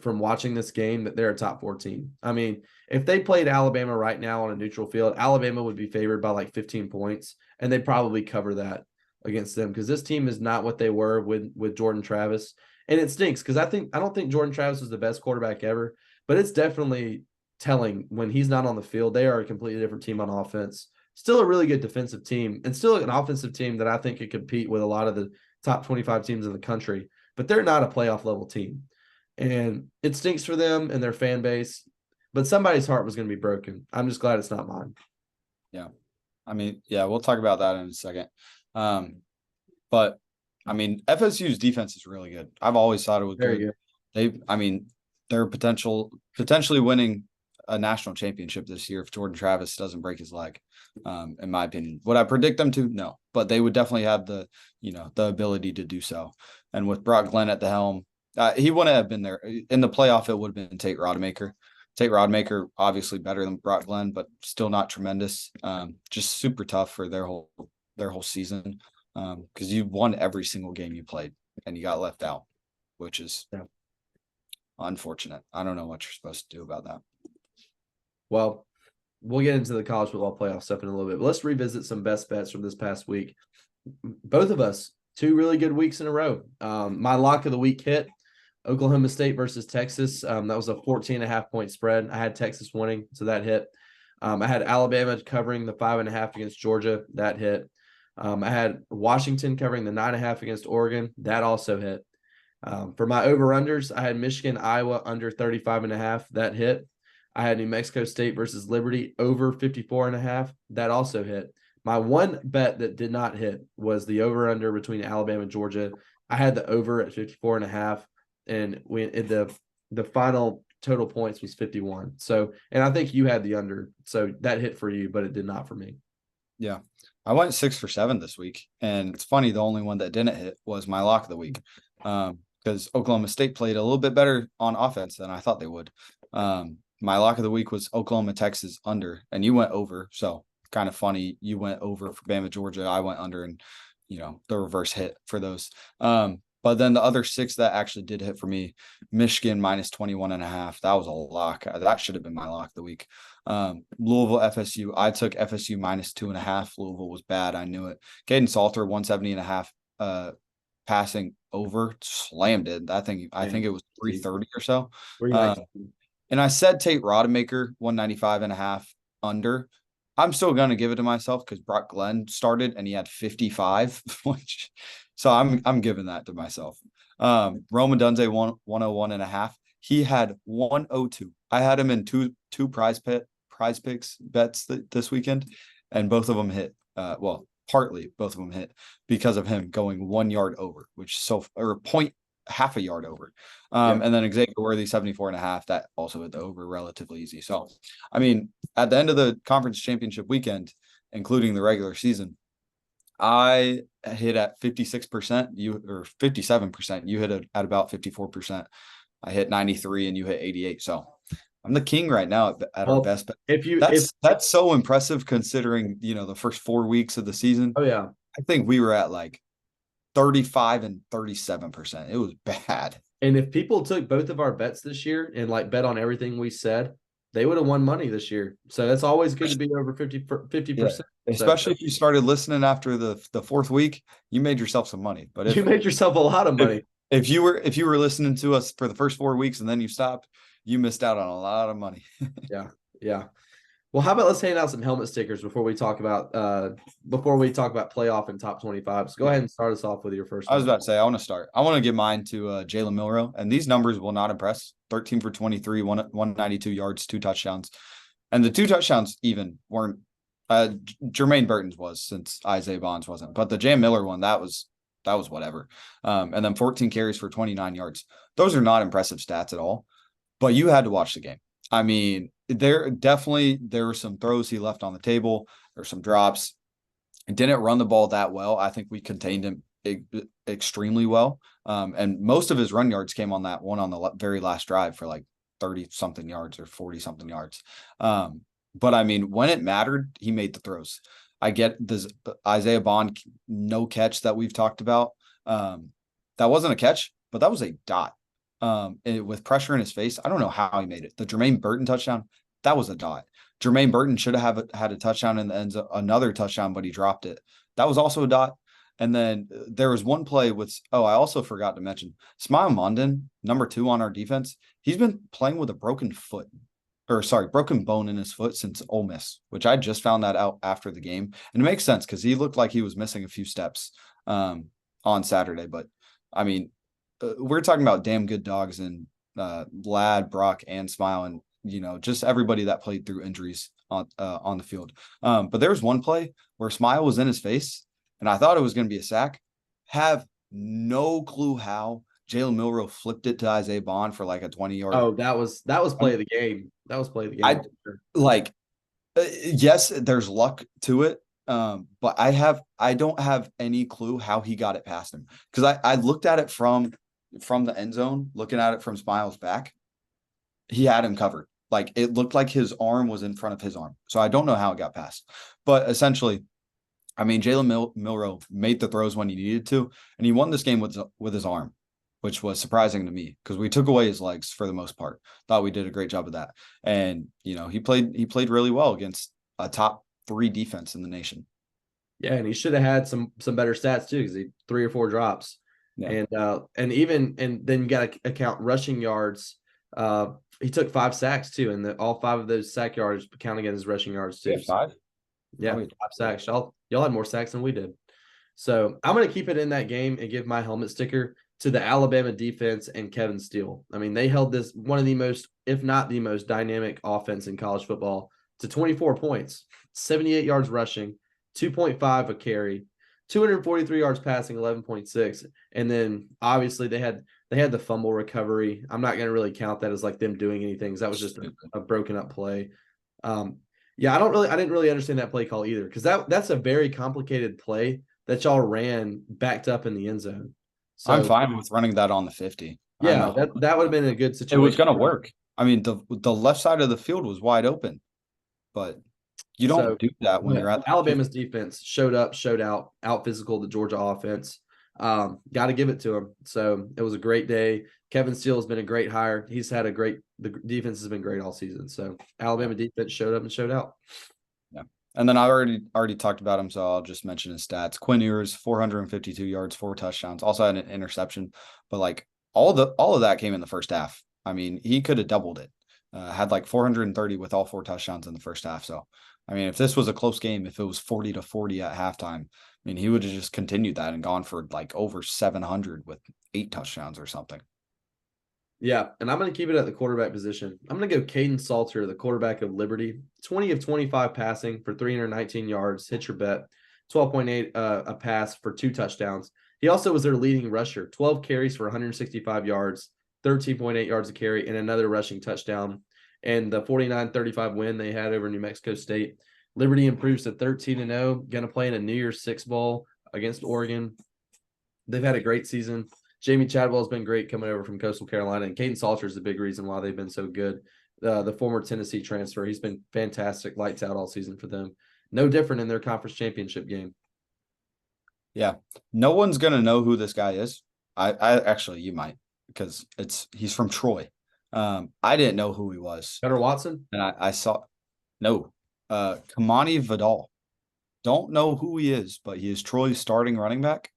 from watching this game that they're a top 4 team. I mean, if they played Alabama right now on a neutral field, Alabama would be favored by 15 points, and they'd probably cover that against them, because this team is not what they were with Jordan Travis. And it stinks, because I don't think Jordan Travis was the best quarterback ever, but it's definitely telling when he's not on the field. They are a completely different team on offense. Still a really good defensive team, and still an offensive team that I think could compete with a lot of the top 25 teams in the country, but they're not a playoff level team. And it stinks for them and their fan base, but somebody's heart was going to be broken. I'm just glad it's not mine. Yeah. I mean, yeah, we'll talk about that in a second. But I mean, FSU's defense is really good. I've always thought it was very good. They're potentially winning a national championship this year if Jordan Travis doesn't break his leg. In my opinion, would I predict them to? No, but they would definitely have the ability to do so. And with Brock Glenn at the helm, he wouldn't have been there in the playoff. It would have been Tate Rodemaker. Tate Rodemaker, obviously better than Brock Glenn, but still not tremendous. Just super tough for their whole season, because you won every single game you played and you got left out, which is unfortunate. I don't know what you're supposed to do about that. Well, we'll get into the college football playoff stuff in a little bit, but let's revisit some best bets from this past week. Both of us, 2 really good weeks in a row. My lock of the week hit. Oklahoma State versus Texas. That was a 14.5 point spread. I had Texas winning, so that hit. I had Alabama covering the 5.5 against Georgia. That hit. I had Washington covering the 9.5 against Oregon. That also hit. For my over-unders, I had Michigan, Iowa under 35.5. That hit. I had New Mexico State versus Liberty over 54.5. That also hit. My one bet that did not hit was the over-under between Alabama and Georgia. I had the over at 54.5, and the final total points was 51. So, and I think you had the under, so that hit for you, but it did not for me. Yeah. I went 6 for 7 this week, and it's funny, the only one that didn't hit was my lock of the week, because Oklahoma State played a little bit better on offense than I thought they would. My lock of the week was Oklahoma, Texas under, and you went over. So kind of funny. You went over for Bama, Georgia. I went under, and, the reverse hit for those. But then the other 6 that actually did hit for me, Michigan minus 21.5. That was a lock. That should have been my lock of the week. Louisville, FSU. I took FSU minus 2.5. Louisville was bad. I knew it. Caden Salter, 170.5. Passing over, slammed it. I think it was 330 or so. And I said Tate Rodemaker, 195.5 under. I'm still going to give it to myself because Brock Glenn started and he had 55, so I'm giving that to myself. Roman Dunze, 101.5. He had 102. I had him in two prize picks bets this weekend, and both of them hit. Partly both of them hit because of him going 1 yard over, half a yard over. And then Xavier Worthy, 74.5. That also hit the over relatively easy. So, I mean, at the end of the conference championship weekend, including the regular season, I hit at 56%, or 57%. You hit at about 54%. I hit 93 and you hit 88. So I'm the king right now at our best bet. That's so impressive considering, the first 4 weeks of the season. Oh yeah. I think we were at like 35 and 37%. It was bad. And if people took both of our bets this year and bet on everything we said, they would have won money this year. So that's always good to be over 50%. Yeah. Especially if you started listening after the 4th week, you made yourself some money. But you made yourself a lot of money. If you were listening to us for the first 4 weeks and then you stopped, you missed out on a lot of money. Yeah. Well, how about let's hand out some helmet stickers before we talk about playoff and top 25. So go ahead and start us off with your first one. I was about to say, I want to start. I want to give mine to Jalen Milroe, and these numbers will not impress. 13 for 23, 192 yards, 2 touchdowns. And the 2 touchdowns even weren't Jermaine Burton's was, since Isaiah Bonds wasn't. But the Jam Miller one, that was whatever. And then 14 carries for 29 yards. Those are not impressive stats at all. But you had to watch the game. I mean, there were some throws he left on the table, or some drops. It didn't run the ball that well. I think we contained him extremely well. And most of his run yards came on that one on the very last drive for like 30-something yards or 40-something yards. But I mean, when it mattered, he made the throws. I get this Isaiah Bond no catch that we've talked about. That wasn't a catch, but that was a dot. With pressure in his face, I don't know how he made it. The Jermaine Burton touchdown, that was a dot. Jermaine Burton should have had a touchdown in the end zone, another touchdown, but he dropped it. That was also a dot. And then there was one play I also forgot to mention, Smile Mondon, number 2 on our defense. He's been playing with a broken bone in his foot since Ole Miss, which I just found that out after the game. And it makes sense because he looked like he was missing a few steps on Saturday. But I mean, we're talking about damn good dogs and Lad, Brock, and Smile, and just everybody that played through injuries on the field. But there was one play where Smile was in his face, and I thought it was going to be a sack. Have no clue how Jalen Milroe flipped it to Isaiah Bond for like a 20-yard. Oh, that was play of the game. That was play of the game. Yes, there's luck to it. But I don't have any clue how he got it past him, because I looked at it from the end zone, looking at it from Smile's back. He had him covered. Like, it looked like his arm was in front of his arm. So I don't know how it got past. But essentially, I mean, Jalen Milroe made the throws when he needed to, and he won this game with his arm, which was surprising to me because we took away his legs for the most part. Thought we did a great job of that. And, he played really well against a top 3 defense in the nation. Yeah, and he should have had some better stats too, because he 3 or 4 drops. Yeah. And then you got to account rushing yards. He took 5 sacks too, and all 5 of those sack yards count against his rushing yards too. Yeah, 5. Yeah, 5 sacks. Y'all had more sacks than we did. So I'm going to keep it in that game and give my helmet sticker to the Alabama defense and Kevin Steele. I mean, they held this one of the most, if not the most dynamic offense in college football to 24 points, 78 yards rushing, 2.5 a carry, 243 yards passing, 11.6. And then obviously they had the fumble recovery. I'm not going to really count that as like them doing anything. That was just a broken up play. Yeah, I didn't really understand that play call either, because that's a very complicated play that y'all ran backed up in the end zone. So I'm fine with running that on the 50. Yeah, that would have been a good situation. It was going to work. I mean, the left side of the field was wide open, but you don't do that when you're at Alabama's defense showed up, showed out physical the Georgia offense. Got to give it to him. So it was a great day. Kevin Steele has been a great hire. The defense has been great all season. So Alabama defense showed up and showed out. Yeah. And then I already talked about him, so I'll just mention his stats. Quinn Ewers, 452 yards, 4 touchdowns. Also had an interception, but like all of that came in the first half. I mean, he could have doubled it. Had like 430 with all 4 touchdowns in the first half. So, I mean, if this was a close game, if it was 40-40 at halftime, I mean, he would have just continued that and gone for like over 700 with 8 touchdowns or something. Yeah, and I'm going to keep it at the quarterback position. I'm going to go Caden Salter, the quarterback of Liberty. 20 of 25 passing for 319 yards. Hit your bet. 12.8 a pass for 2 touchdowns. He also was their leading rusher. 12 carries for 165 yards, 13.8 yards a carry, and another rushing touchdown. And the 49-35 win they had over New Mexico State. Liberty improves to 13-0, going to play in a New Year's Six Bowl against Oregon. They've had a great season. Jamie Chadwell has been great coming over from Coastal Carolina, and Caden Salter is the big reason why they've been so good. The former Tennessee transfer, he's been fantastic, lights out all season for them. No different in their conference championship game. Yeah, no one's gonna know who this guy is. I actually, you might, because he's from Troy. I didn't know who he was. Better Watson, and I saw Kamani Vidal. Don't know who he is, but he is Troy's starting running back.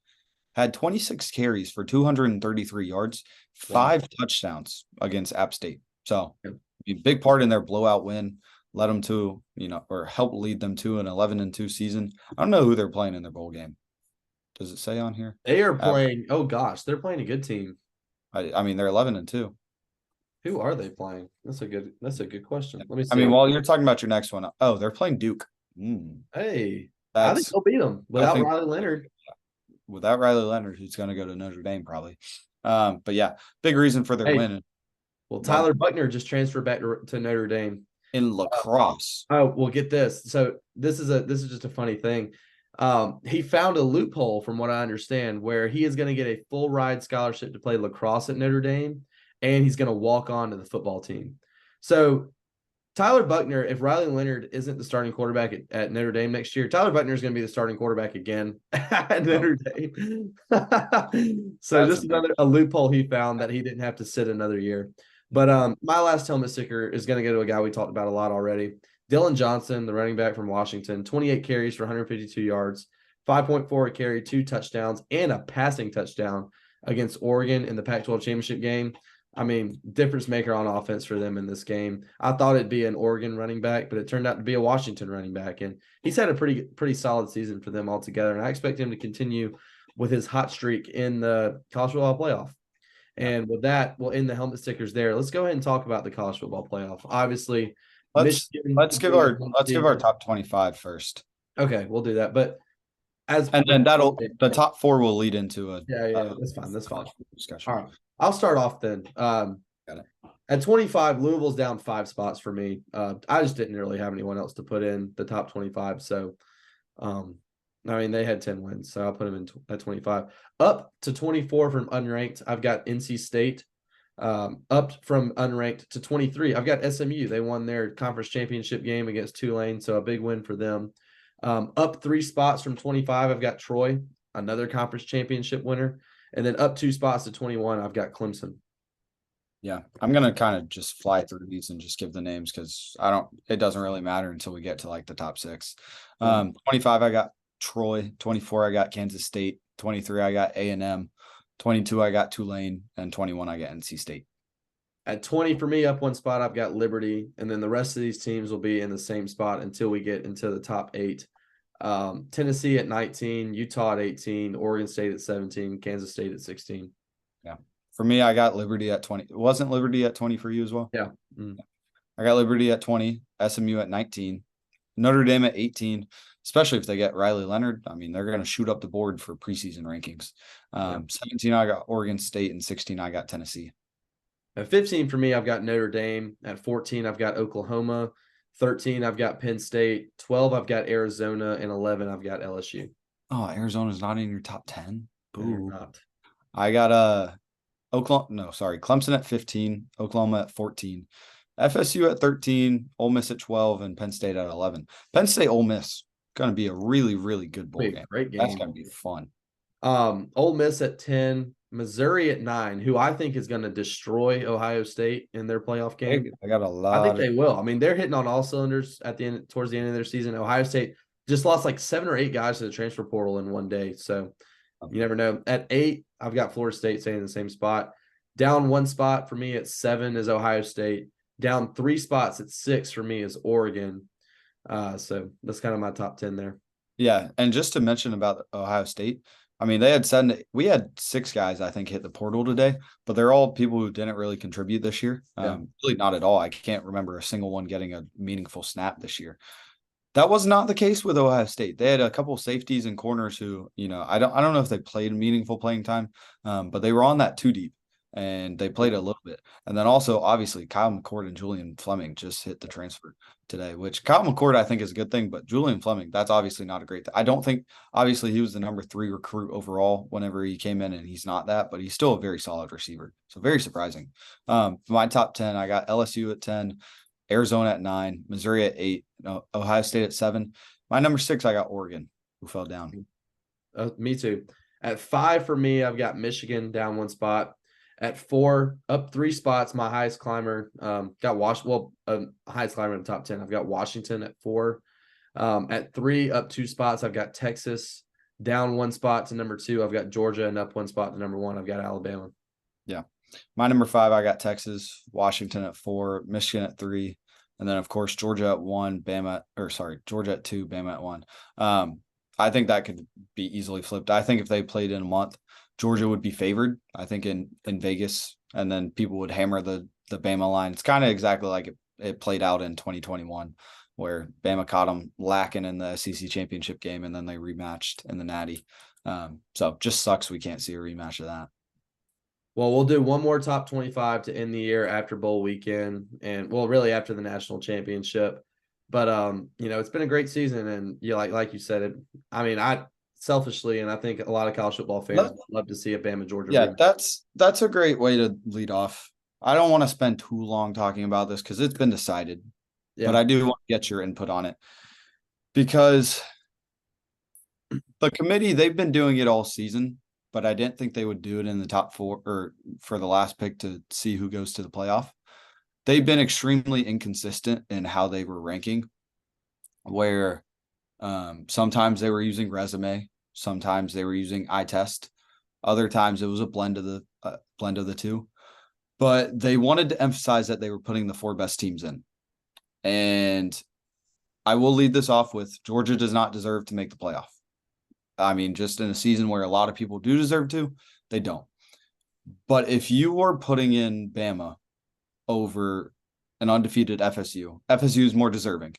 Had 26 carries for 233 yards, 5 touchdowns against App State. So a big part in their blowout win, led them to, or helped lead them to an 11-2 season. I don't know who they're playing in their bowl game. Does it say on here? They are playing. Oh gosh, they're playing a good team. I mean, they're 11-2. Who are they playing? That's a good question. Let me see. I mean, while you're talking about your next one, they're playing Duke. Hey, I think they'll beat them without Riley Leonard. Without Riley Leonard, who's going to go to Notre Dame probably. But yeah, big reason for their win. Well, Tyler Buckner just transferred back to Notre Dame in lacrosse. Well, get this. So this is just a funny thing. He found a loophole, from what I understand, where he is going to get a full ride scholarship to play lacrosse at Notre Dame, and he's going to walk on to the football team. So Tyler Buckner, if Riley Leonard isn't the starting quarterback at Notre Dame next year, Tyler Buckner is going to be the starting quarterback again at Notre Dame. So just a loophole he found that he didn't have to sit another year. But my last helmet sticker is going to go to a guy we talked about a lot already. Dylan Johnson, the running back from Washington, 28 carries for 152 yards, 5.4 a carry, 2 touchdowns, and a passing touchdown against Oregon in the Pac-12 championship game. I mean, difference maker on offense for them in this game. I thought it'd be an Oregon running back, but it turned out to be a Washington running back. And he's had a pretty solid season for them altogether. And I expect him to continue with his hot streak in the college football playoff. And with that, we'll end the helmet stickers there. Let's go ahead and talk about the college football playoff. Obviously, let's give our top 25 first. Okay, we'll do that. But then the top 4 will lead into a that's fine. That's fine. Discussion. All right. I'll start off then. Got it. At 25, Louisville's down 5 spots for me. I just didn't really have anyone else to put in the top 25. So, I mean, they had 10 wins, so I'll put them in at 25. Up to 24 from unranked, I've got NC State. Up from unranked to 23, I've got SMU. They won their conference championship game against Tulane, so a big win for them. Up 3 spots from 25, I've got Troy, another conference championship winner. And then up 2 spots to 21, I've got Clemson. Yeah, I'm going to kind of just fly through these and just give the names because it doesn't really matter until we get to like the top 6. 25, I got Troy. 24, I got Kansas State. 23, I got A&M. 22, I got Tulane, and 21, I got NC State. At 20 for me, up one spot, I've got Liberty, and then the rest of these teams will be in the same spot until we get into the top 8. Tennessee at 19, Utah at 18, Oregon State at 17, Kansas State at 16. Yeah. For me, I got Liberty at 20. Wasn't Liberty at 20 for you as well? Yeah. Mm. I got Liberty at 20, SMU at 19, Notre Dame at 18, especially if they get Riley Leonard. I mean, they're going to shoot up the board for preseason rankings. 17, I got Oregon State, and 16, I got Tennessee. At 15 for me, I've got Notre Dame. At 14, I've got Oklahoma. 13, I've got Penn State. 12, I've got Arizona. And 11, I've got LSU. Oh, Arizona's not in your top 10? Boo. Not. I got Clemson at 15, Oklahoma at 14, FSU at 13, Ole Miss at 12, and Penn State at 11. Penn State Ole Miss going to be a really, really good bowl game. Great game. That's going to be fun. Ole Miss at 10, Missouri at 9, who I think is going to destroy Ohio State in their playoff game. I got a lot. I think they will. I mean, they're hitting on all cylinders towards the end of their season. Ohio State just lost like 7 or 8 guys to the transfer portal in one day. So you never know. At 8, I've got Florida State staying in the same spot. Down 1 spot for me at 7 is Ohio State. Down 3 spots at 6 for me is Oregon. So that's kind of my top 10 there. Yeah. And just to mention about Ohio State, I mean, we had 6 guys, I think, hit the portal today, but they're all people who didn't really contribute this year. Really not at all. I can't remember a single one getting a meaningful snap this year. That was not the case with Ohio State. They had a couple safeties and corners who, I don't know if they played meaningful playing time, but they were on that 2 deep and they played a little bit. And then also, obviously, Kyle McCord and Julian Fleming just hit the transfer today, which Kyle McCord, I think, is a good thing, but Julian Fleming, that's obviously not a great thing. I don't think, obviously, he was the number 3 recruit overall whenever he came in, and he's not that, but he's still a very solid receiver. So very surprising. My top 10, I got LSU at 10, Arizona at 9, Missouri at 8, Ohio State at 7. My number 6, I got Oregon, who fell down. Me too. At 5 for me, I've got Michigan down 1 spot. At 4, up 3 spots, my highest climber highest climber in the top 10. I've got Washington at 4. At 3, up 2 spots, I've got Texas. Down 1 spot to number 2, I've got Georgia, and up 1 spot to number 1, I've got Alabama. Yeah. My number 5, I got Texas, Washington at 4, Michigan at 3, and then of course Georgia at 1, Georgia at 2, Bama at 1. I think that could be easily flipped. I think if they played in a month, Georgia would be favored, I think, in Vegas, and then people would hammer the Bama line. It's kind of exactly like it played out in 2021, where Bama caught them lacking in the SEC championship game, and then they rematched in the Natty. So just sucks we can't see a rematch of that. Well, we'll do one more top 25 to end the year after bowl weekend, and really after the national championship. But it's been a great season, and like you said, I selfishly, and I think a lot of college football fans would love to see a Bama Georgia. Yeah, that's a great way to lead off. I don't want to spend too long talking about this because it's been decided, but I do want to get your input on it because the committee, they've been doing it all season, but I didn't think they would do it in the top 4 or for the last pick to see who goes to the playoff. They've been extremely inconsistent in how they were ranking, where sometimes they were using resume, sometimes they were using eye test, other times it was a blend of the two. But they wanted to emphasize that they were putting the 4 best teams in. And I will lead this off with Georgia does not deserve to make the playoff. I mean, just in a season where a lot of people do deserve to, they don't. But if you are putting in Bama over an undefeated FSU is more deserving.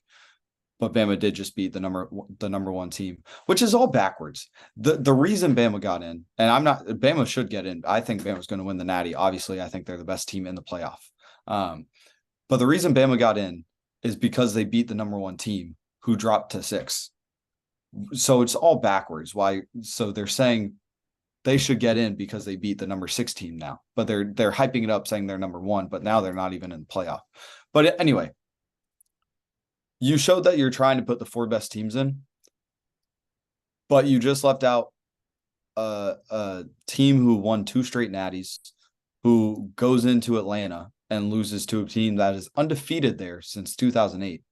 But Bama did just beat the number 1 team, which is all backwards. The reason Bama got in, and Bama should get in. I think Bama's going to win the Natty. Obviously, I think they're the best team in the playoff. But the reason Bama got in is because they beat the number 1 team who dropped to 6. So it's all backwards. Why? So they're saying they should get in because they beat the number 6 team now, but they're hyping it up saying they're number 1, but now they're not even in the playoff. But anyway, you showed that you're trying to put the 4 best teams in, but you just left out a team who won 2 straight natties, who goes into Atlanta and loses to a team that is undefeated there since 2008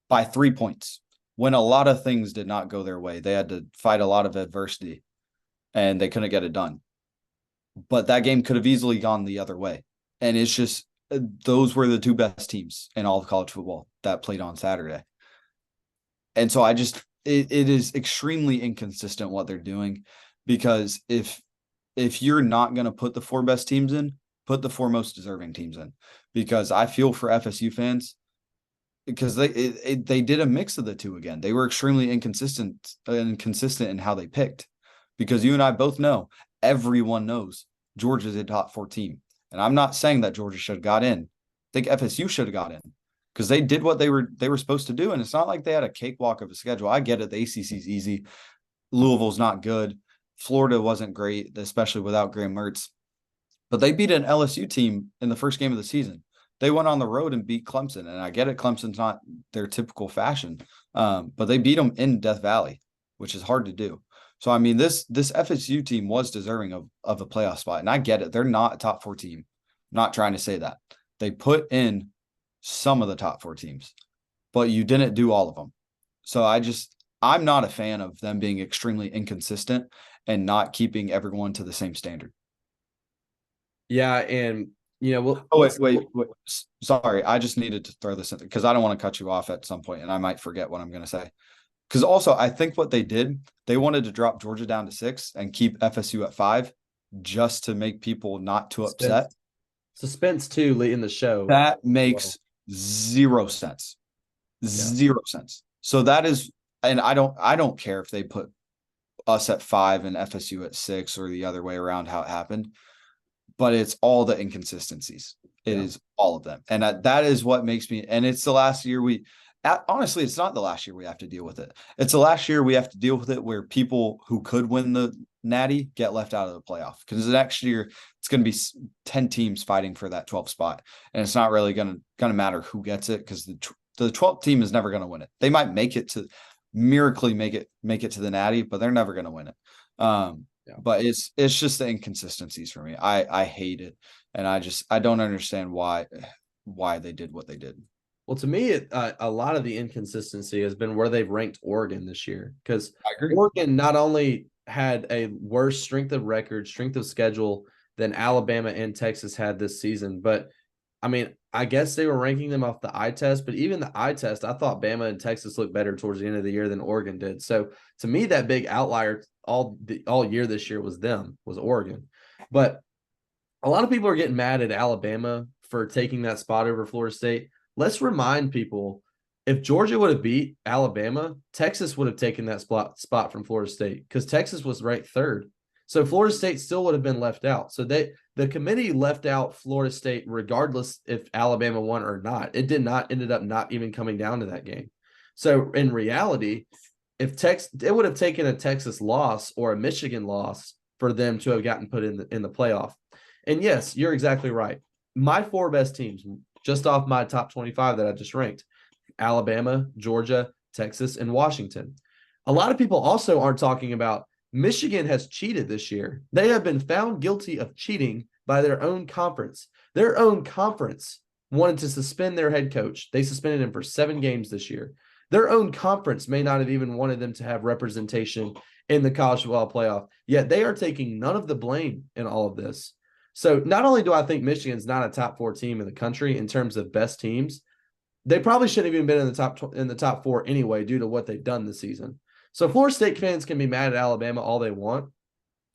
by 3 points, when a lot of things did not go their way. They had to fight a lot of adversity, and they couldn't get it done. but that game could have easily gone the other way. And it's just those were the two best teams in all of college football that played on Saturday. And so it is extremely inconsistent what they're doing, because if you're not going to put the four best teams in, put the four most deserving teams in, because I feel for FSU fans, because they did a mix of the two again. They were extremely inconsistent in how they picked, because you and I both know, everyone knows Georgia's a top 4 team. And I'm not saying that Georgia should have got in. I think FSU should have got in, because they did what they were supposed to do. And it's not like they had a cakewalk of a schedule. I get it. The ACC's easy. Louisville's not good. Florida wasn't great, especially without Graham Mertz. But they beat an LSU team in the first game of the season. They went on the road and beat Clemson. And I get it, Clemson's not their typical fashion. But they beat them in Death Valley, which is hard to do. So, I mean, this FSU team was deserving of a playoff spot. And I get it. They're not a top 4 team. I'm not trying to say that. They put in some of the top 4 teams, but you didn't do all of them. So I'm not a fan of them being extremely inconsistent and not keeping everyone to the same standard. Yeah, and wait. Sorry, I just needed to throw this in because I don't want to cut you off at some point, and I might forget what I'm going to say. Because also, I think what they did, they wanted to drop Georgia down to 6 and keep FSU at 5, just to make people not too upset. Suspense too late in the show. That makes zero sense. Zero sense. So that is, and I don't care if they put us at 5 and FSU at 6 or the other way around, how it happened, but it's all the inconsistencies. It is all of them. And that is what makes me, and it's the last year honestly, it's not the last year we have to deal with it. It's the last year we have to deal with it where people who could win the Natty get left out of the playoff, because the next year it's going to be 10 teams fighting for that 12th spot. And it's not really going to matter who gets it, because the 12th team is never going to win it. They might miraculously make it to the Natty, but they're never going to win it. But it's just the inconsistencies for me. I hate it. And I don't understand why they did what they did. Well, to me, a lot of the inconsistency has been where they've ranked Oregon this year, because Oregon not only had a worse strength of record, strength of schedule than Alabama and Texas had this season, but I mean, I guess they were ranking them off the eye test, but even the eye test, I thought Bama and Texas looked better towards the end of the year than Oregon did. So to me, that big outlier all year this year was Oregon. But a lot of people are getting mad at Alabama for taking that spot over Florida State. Let's remind people, if Georgia would have beat Alabama, Texas would have taken that spot from Florida State, because Texas was ranked 3rd. So Florida State still would have been left out. So the committee left out Florida State regardless if Alabama won or not. It ended up not even coming down to that game. So in reality, it would have taken a Texas loss or a Michigan loss for them to have gotten put in the playoff. And yes, you're exactly right. My 4 best teams, just off my top 25 that I just ranked: Alabama, Georgia, Texas, and Washington. A lot of people also aren't talking about Michigan has cheated this year. They have been found guilty of cheating by their own conference. Their own conference wanted to suspend their head coach. They suspended him for 7 games this year. Their own conference may not have even wanted them to have representation in the college football playoff, yet they are taking none of the blame in all of this. So not only do I think Michigan's not a top 4 team in the country in terms of best teams, they probably shouldn't have even been in the top 4 anyway, due to what they've done this season. So Florida State fans can be mad at Alabama all they want,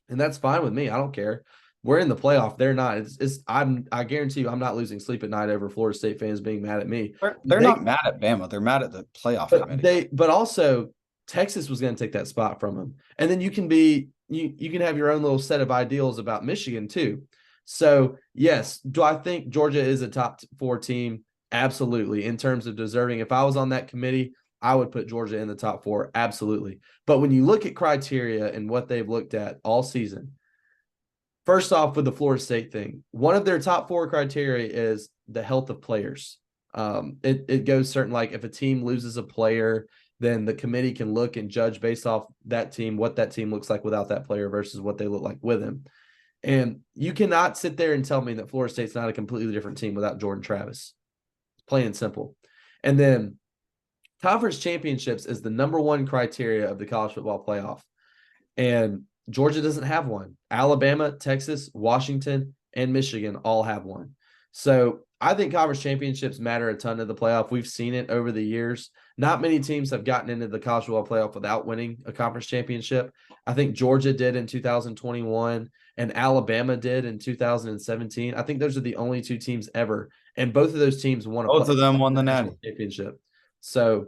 and that's fine with me. I don't care. We're in the playoff. They're not. I guarantee you, I'm not losing sleep at night over Florida State fans being mad at me. They're not mad at Bama. They're mad at the playoff committee. But also Texas was going to take that spot from them, and then you can have your own little set of ideals about Michigan too. So yes, do I think Georgia is a top 4 team? Absolutely. In terms of deserving, if I was on that committee, I would put Georgia in the top 4. Absolutely. But when you look at criteria and what they've looked at all season, first off, with the Florida State thing, one of their top 4 criteria is the health of players. It goes certain, like if a team loses a player, then the committee can look and judge based off that team, what that team looks like without that player versus what they look like with him. And you cannot sit there and tell me that Florida State's not a completely different team without Jordan Travis. Plain and simple. And then conference championships is the number 1 criteria of the college football playoff. And Georgia doesn't have one. Alabama, Texas, Washington, and Michigan all have one. So I think conference championships matter a ton to the playoff. We've seen it over the years. Not many teams have gotten into the college football playoff without winning a conference championship. I think Georgia did in 2021 and Alabama did in 2017. I think those are the only two teams ever. And both of those teams won Both of them won the national Natty championship. So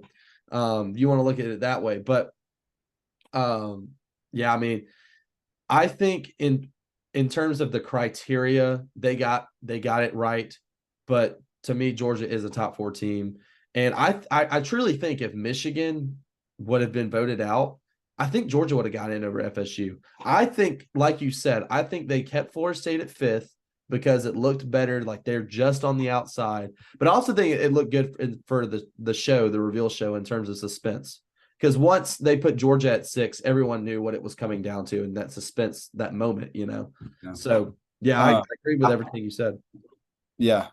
you want to look at it that way. But yeah, I mean, I think in terms of the criteria, they got it right. But to me, Georgia is a top 4 team. And I truly think if Michigan would have been voted out, I think Georgia would have got in over FSU. I think, like you said, I think they kept Florida State at 5th because it looked better, like they're just on the outside. But I also think it looked good for the show, the reveal show, in terms of suspense. Because once they put Georgia at 6, everyone knew what it was coming down to, and that suspense, that moment, you know. Yeah. So yeah, I agree with everything you said. Yeah.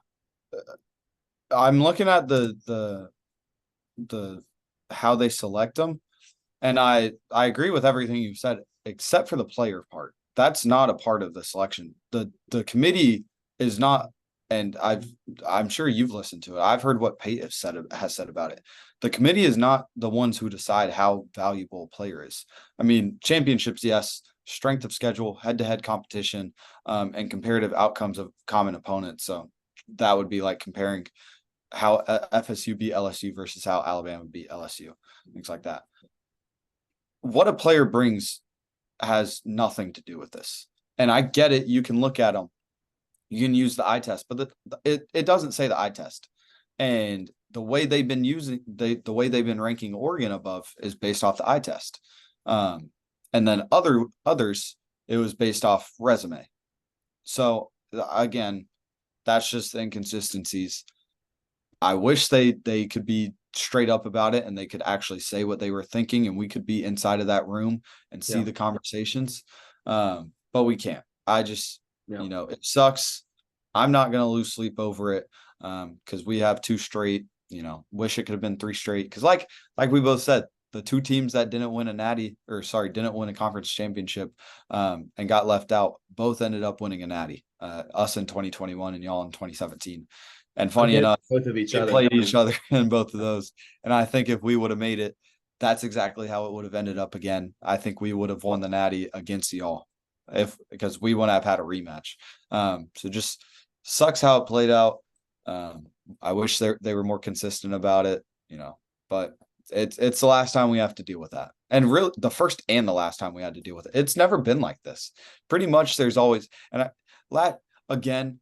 I'm looking at the how they select them, and I agree with everything you said, except for the player part. That's not a part of the selection. The committee is not, and I'm sure you've listened to it. I've heard what Pate has said about it. The committee is not the ones who decide how valuable a player is. I mean, championships, yes, strength of schedule, head-to-head competition, and comparative outcomes of common opponents. So that would be like comparing how FSU beat LSU versus how Alabama beat LSU, things like that. What a player brings has nothing to do with this. And I get it. You can look at them. You can use the eye test, but it doesn't say the eye test. And the way they've been the way they've been ranking Oregon above is based off the eye test. And then others, it was based off resume. So again, that's just the inconsistencies. I wish they could be straight up about it and they could actually say what they were thinking and we could be inside of that room and see the conversations. But we can't. I just, it sucks. I'm not going to lose sleep over it because we have 2 straight, wish it could have been 3 straight. Because like we both said, the 2 teams that didn't win didn't win a conference championship and got left out, both ended up winning a natty, us in 2021 and y'all in 2017. And funny enough, both of each other played each other in both of those. And I think if we would have made it, that's exactly how it would have ended up again. I think we would have won the natty against y'all because we wouldn't have had a rematch. So just sucks how it played out. I wish they were more consistent about it, but it's the last time we have to deal with that. And really the first and the last time we had to deal with it. It's never been like this. Pretty much there's always, and again,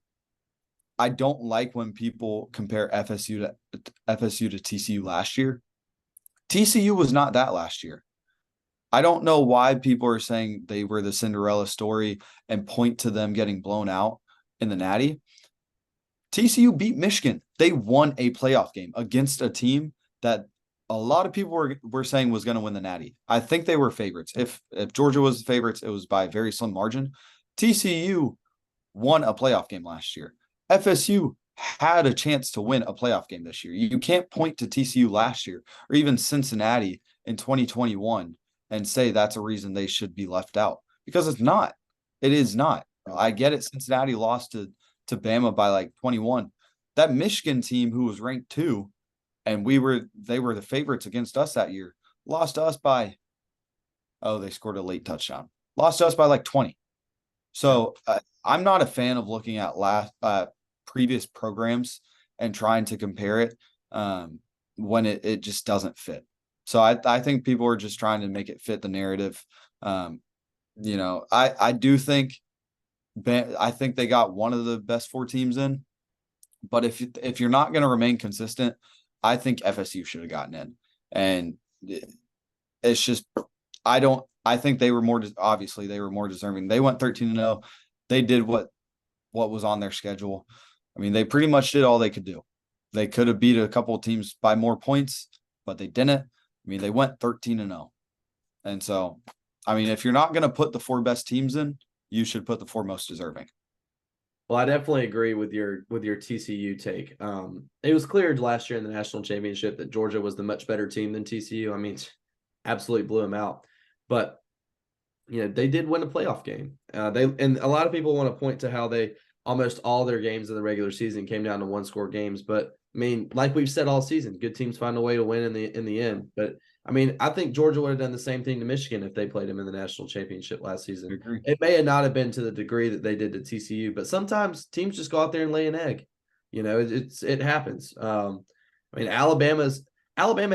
I don't like when people compare FSU to TCU last year. TCU was not that last year. I don't know why people are saying they were the Cinderella story and point to them getting blown out in the Natty. TCU beat Michigan. They won a playoff game against a team that a lot of people were saying was going to win the Natty. I think they were favorites. If Georgia was the favorites, it was by a very slim margin. TCU won a playoff game last year. FSU had a chance to win a playoff game this year. You can't point to TCU last year or even Cincinnati in 2021 and say that's a reason they should be left out because it's not. It is not. I get it. Cincinnati lost to Bama by like 21. That Michigan team who was ranked 2 and they were the favorites against us that year, lost to us by, they scored a late touchdown. Lost to us by like 20. So I'm not a fan of looking at previous programs and trying to compare it when it just doesn't fit. So I think people are just trying to make it fit the narrative. I do think they got one of the best 4 teams in, but if you're not going to remain consistent, I think FSU should have gotten in. And it's just I think they were more deserving. They went 13-0. They did what was on their schedule. I mean, they pretty much did all they could do. They could have beat a couple of teams by more points, but they didn't. I mean, they went 13-0. And so, I mean, if you're not going to put the 4 best teams in, you should put the 4 most deserving. Well, I definitely agree with your TCU take. It was clear last year in the national championship that Georgia was the much better team than TCU. I mean, absolutely blew them out. But they did win a playoff game. And a lot of people want to point to how they almost all their games in the regular season came down to one-score games. But I mean, like we've said all season, good teams find a way to win in the end. But I mean, I think Georgia would have done the same thing to Michigan if they played them in the national championship last I season. agree. It may have not have been to the degree that they did to TCU, but sometimes teams just go out there and lay an egg. It happens. I mean, Alabama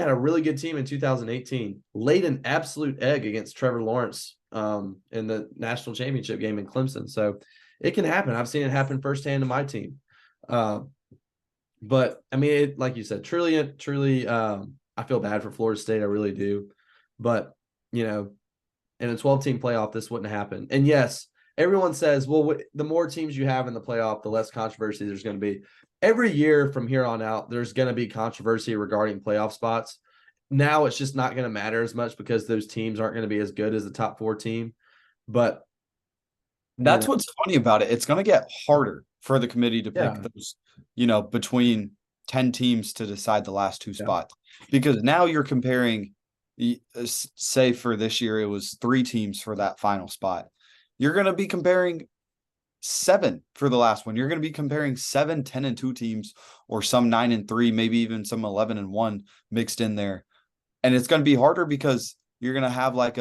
had a really good team in 2018, laid an absolute egg against Trevor Lawrence in the national championship game in Clemson. So it can happen. I've seen it happen firsthand to my team. But I mean, like you said, truly, I feel bad for Florida State. I really do. But, in a 12-team playoff, this wouldn't happen. And yes, everyone says, well, the more teams you have in the playoff, the less controversy there's going to be. Every year from here on out, there's going to be controversy regarding playoff spots. Now it's just not going to matter as much because those teams aren't going to be as good as the top 4 team. But that's what's funny about it. It's going to get harder for the committee to pick those, between 10 teams to decide the last 2 spots. Because now you're comparing, say for this year, it was 3 teams for that final spot. You're going to be comparing 7 for the last one. You're going to be comparing 7 10-2 teams, or some 9-3, maybe even some 11-1 mixed in there. And it's going to be harder because you're going to have like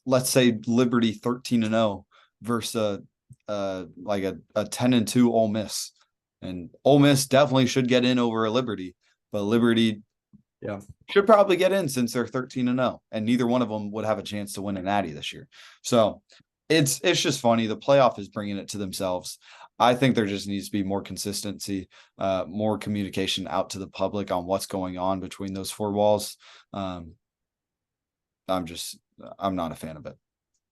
let's say Liberty 13-0 versus like a 10-2 Ole Miss. And Ole Miss definitely should get in over a Liberty, but Liberty should probably get in since they're 13-0, and neither one of them would have a chance to win a natty this year. So it's just funny. The playoff is bringing it to themselves. I think there just needs to be more consistency, more communication out to the public on what's going on between those 4 walls. I'm not a fan of it.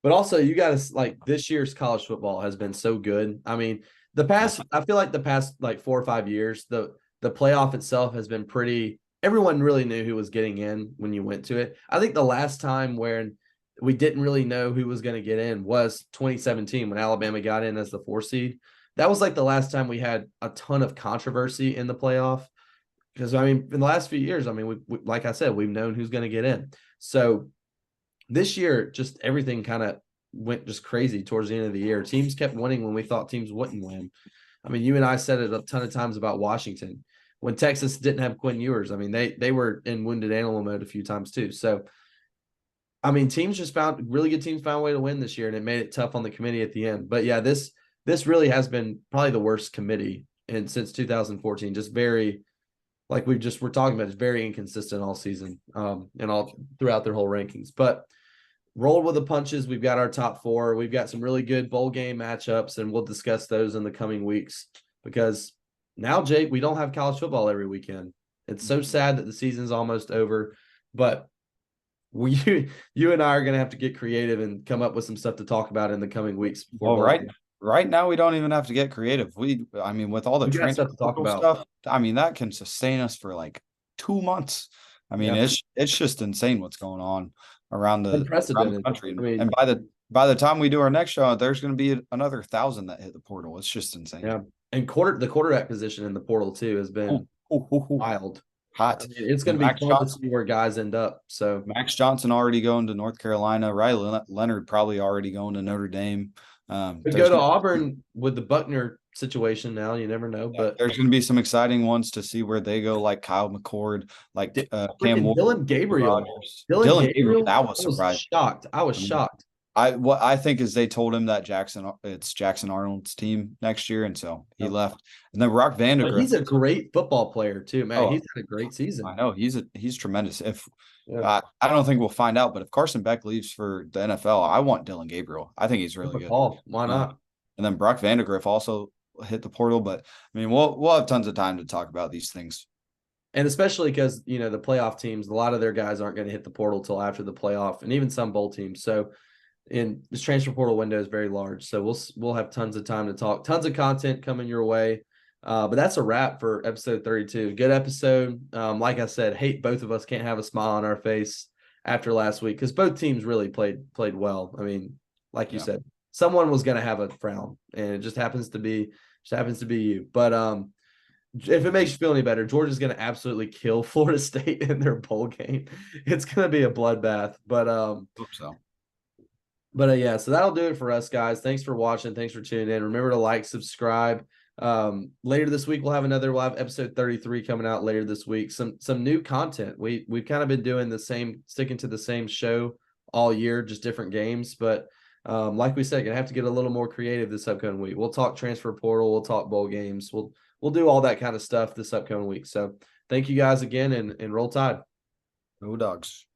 But also, you got to, like, this year's college football has been so good. I mean, I feel like the past like 4 or 5 years, the playoff itself has been pretty. Everyone really knew who was getting in when you went to it. I think the last time when we didn't really know who was going to get in was 2017 when Alabama got in as the 4 seed. That was like the last time we had a ton of controversy in the playoff. Because, I mean, in the last few years, I mean, we like I said, we've known who's going to get in. So this year, just everything kind of went just crazy towards the end of the year. Teams kept winning when we thought teams wouldn't win. I mean, you and I said it a ton of times about Washington. When Texas didn't have Quinn Ewers, I mean, they were in wounded animal mode a few times too. So, I mean, really good teams found a way to win this year, and it made it tough on the committee at the end. But yeah, this really has been probably the worst committee since 2014. Just very, like we're talking about, it's very inconsistent all season, and all throughout their whole rankings. But rolled with the punches. We've got our top 4. We've got some really good bowl game matchups, and we'll discuss those in the coming weeks because now, Jake, we don't have college football every weekend. It's so sad that the season's almost over, but you and I are going to have to get creative and come up with some stuff to talk about in the coming weeks. Well, right now we don't even have to get creative. I mean, with all the transfer stuff, I mean, that can sustain us for like 2 months. I mean, it's just insane what's going on around the country. I mean, and by the time we do our next show, there's going to be another 1,000 that hit the portal. It's just insane. Yeah, and the quarterback position in the portal too has been wild. Hot. I mean, it's going to be fun to see where guys end up. So Max Johnson already going to North Carolina. Riley Leonard probably already going to Notre Dame. Could go to Auburn with the Buckner situation now. You never know. But there's going to be some exciting ones to see where they go, like Kyle McCord, like Cam Ward, Dylan Gabriel. Dylan Gabriel, that was surprising. I was shocked. What I think is they told him that it's Jackson Arnold's team next year, and so he left. And then Brock Vandagriff, he's a great football player too, man. He's had a great season. I know he's tremendous. I don't think we'll find out, but if Carson Beck leaves for the NFL, I want Dylan Gabriel. I think he's really good. Why not? And then Brock Vandagriff also hit the portal, but I mean, we'll have tons of time to talk about these things. And especially because, the playoff teams, a lot of their guys aren't going to hit the portal till after the playoff, and even some bowl teams. So, this transfer portal window is very large. So we'll have tons of time to talk, tons of content coming your way. But that's a wrap for episode 32. Good episode. Like I said, both of us can't have a smile on our face after last week because both teams really played well. I mean, like you said, someone was going to have a frown, and it just happens to be you. But if it makes you feel any better, Georgia's going to absolutely kill Florida State in their bowl game. It's going to be a bloodbath. But hope so. But yeah, so that'll do it for us, guys. Thanks for watching. Thanks for tuning in. Remember to like, subscribe. Later this week we'll have episode 33 coming out later this week. Some new content. We've kind of been doing sticking to the same show all year, just different games. But like we said, gonna have to get a little more creative this upcoming week. We'll talk transfer portal, we'll talk bowl games, we'll do all that kind of stuff this upcoming week. So thank you guys again, and roll Tide. Go Dogs.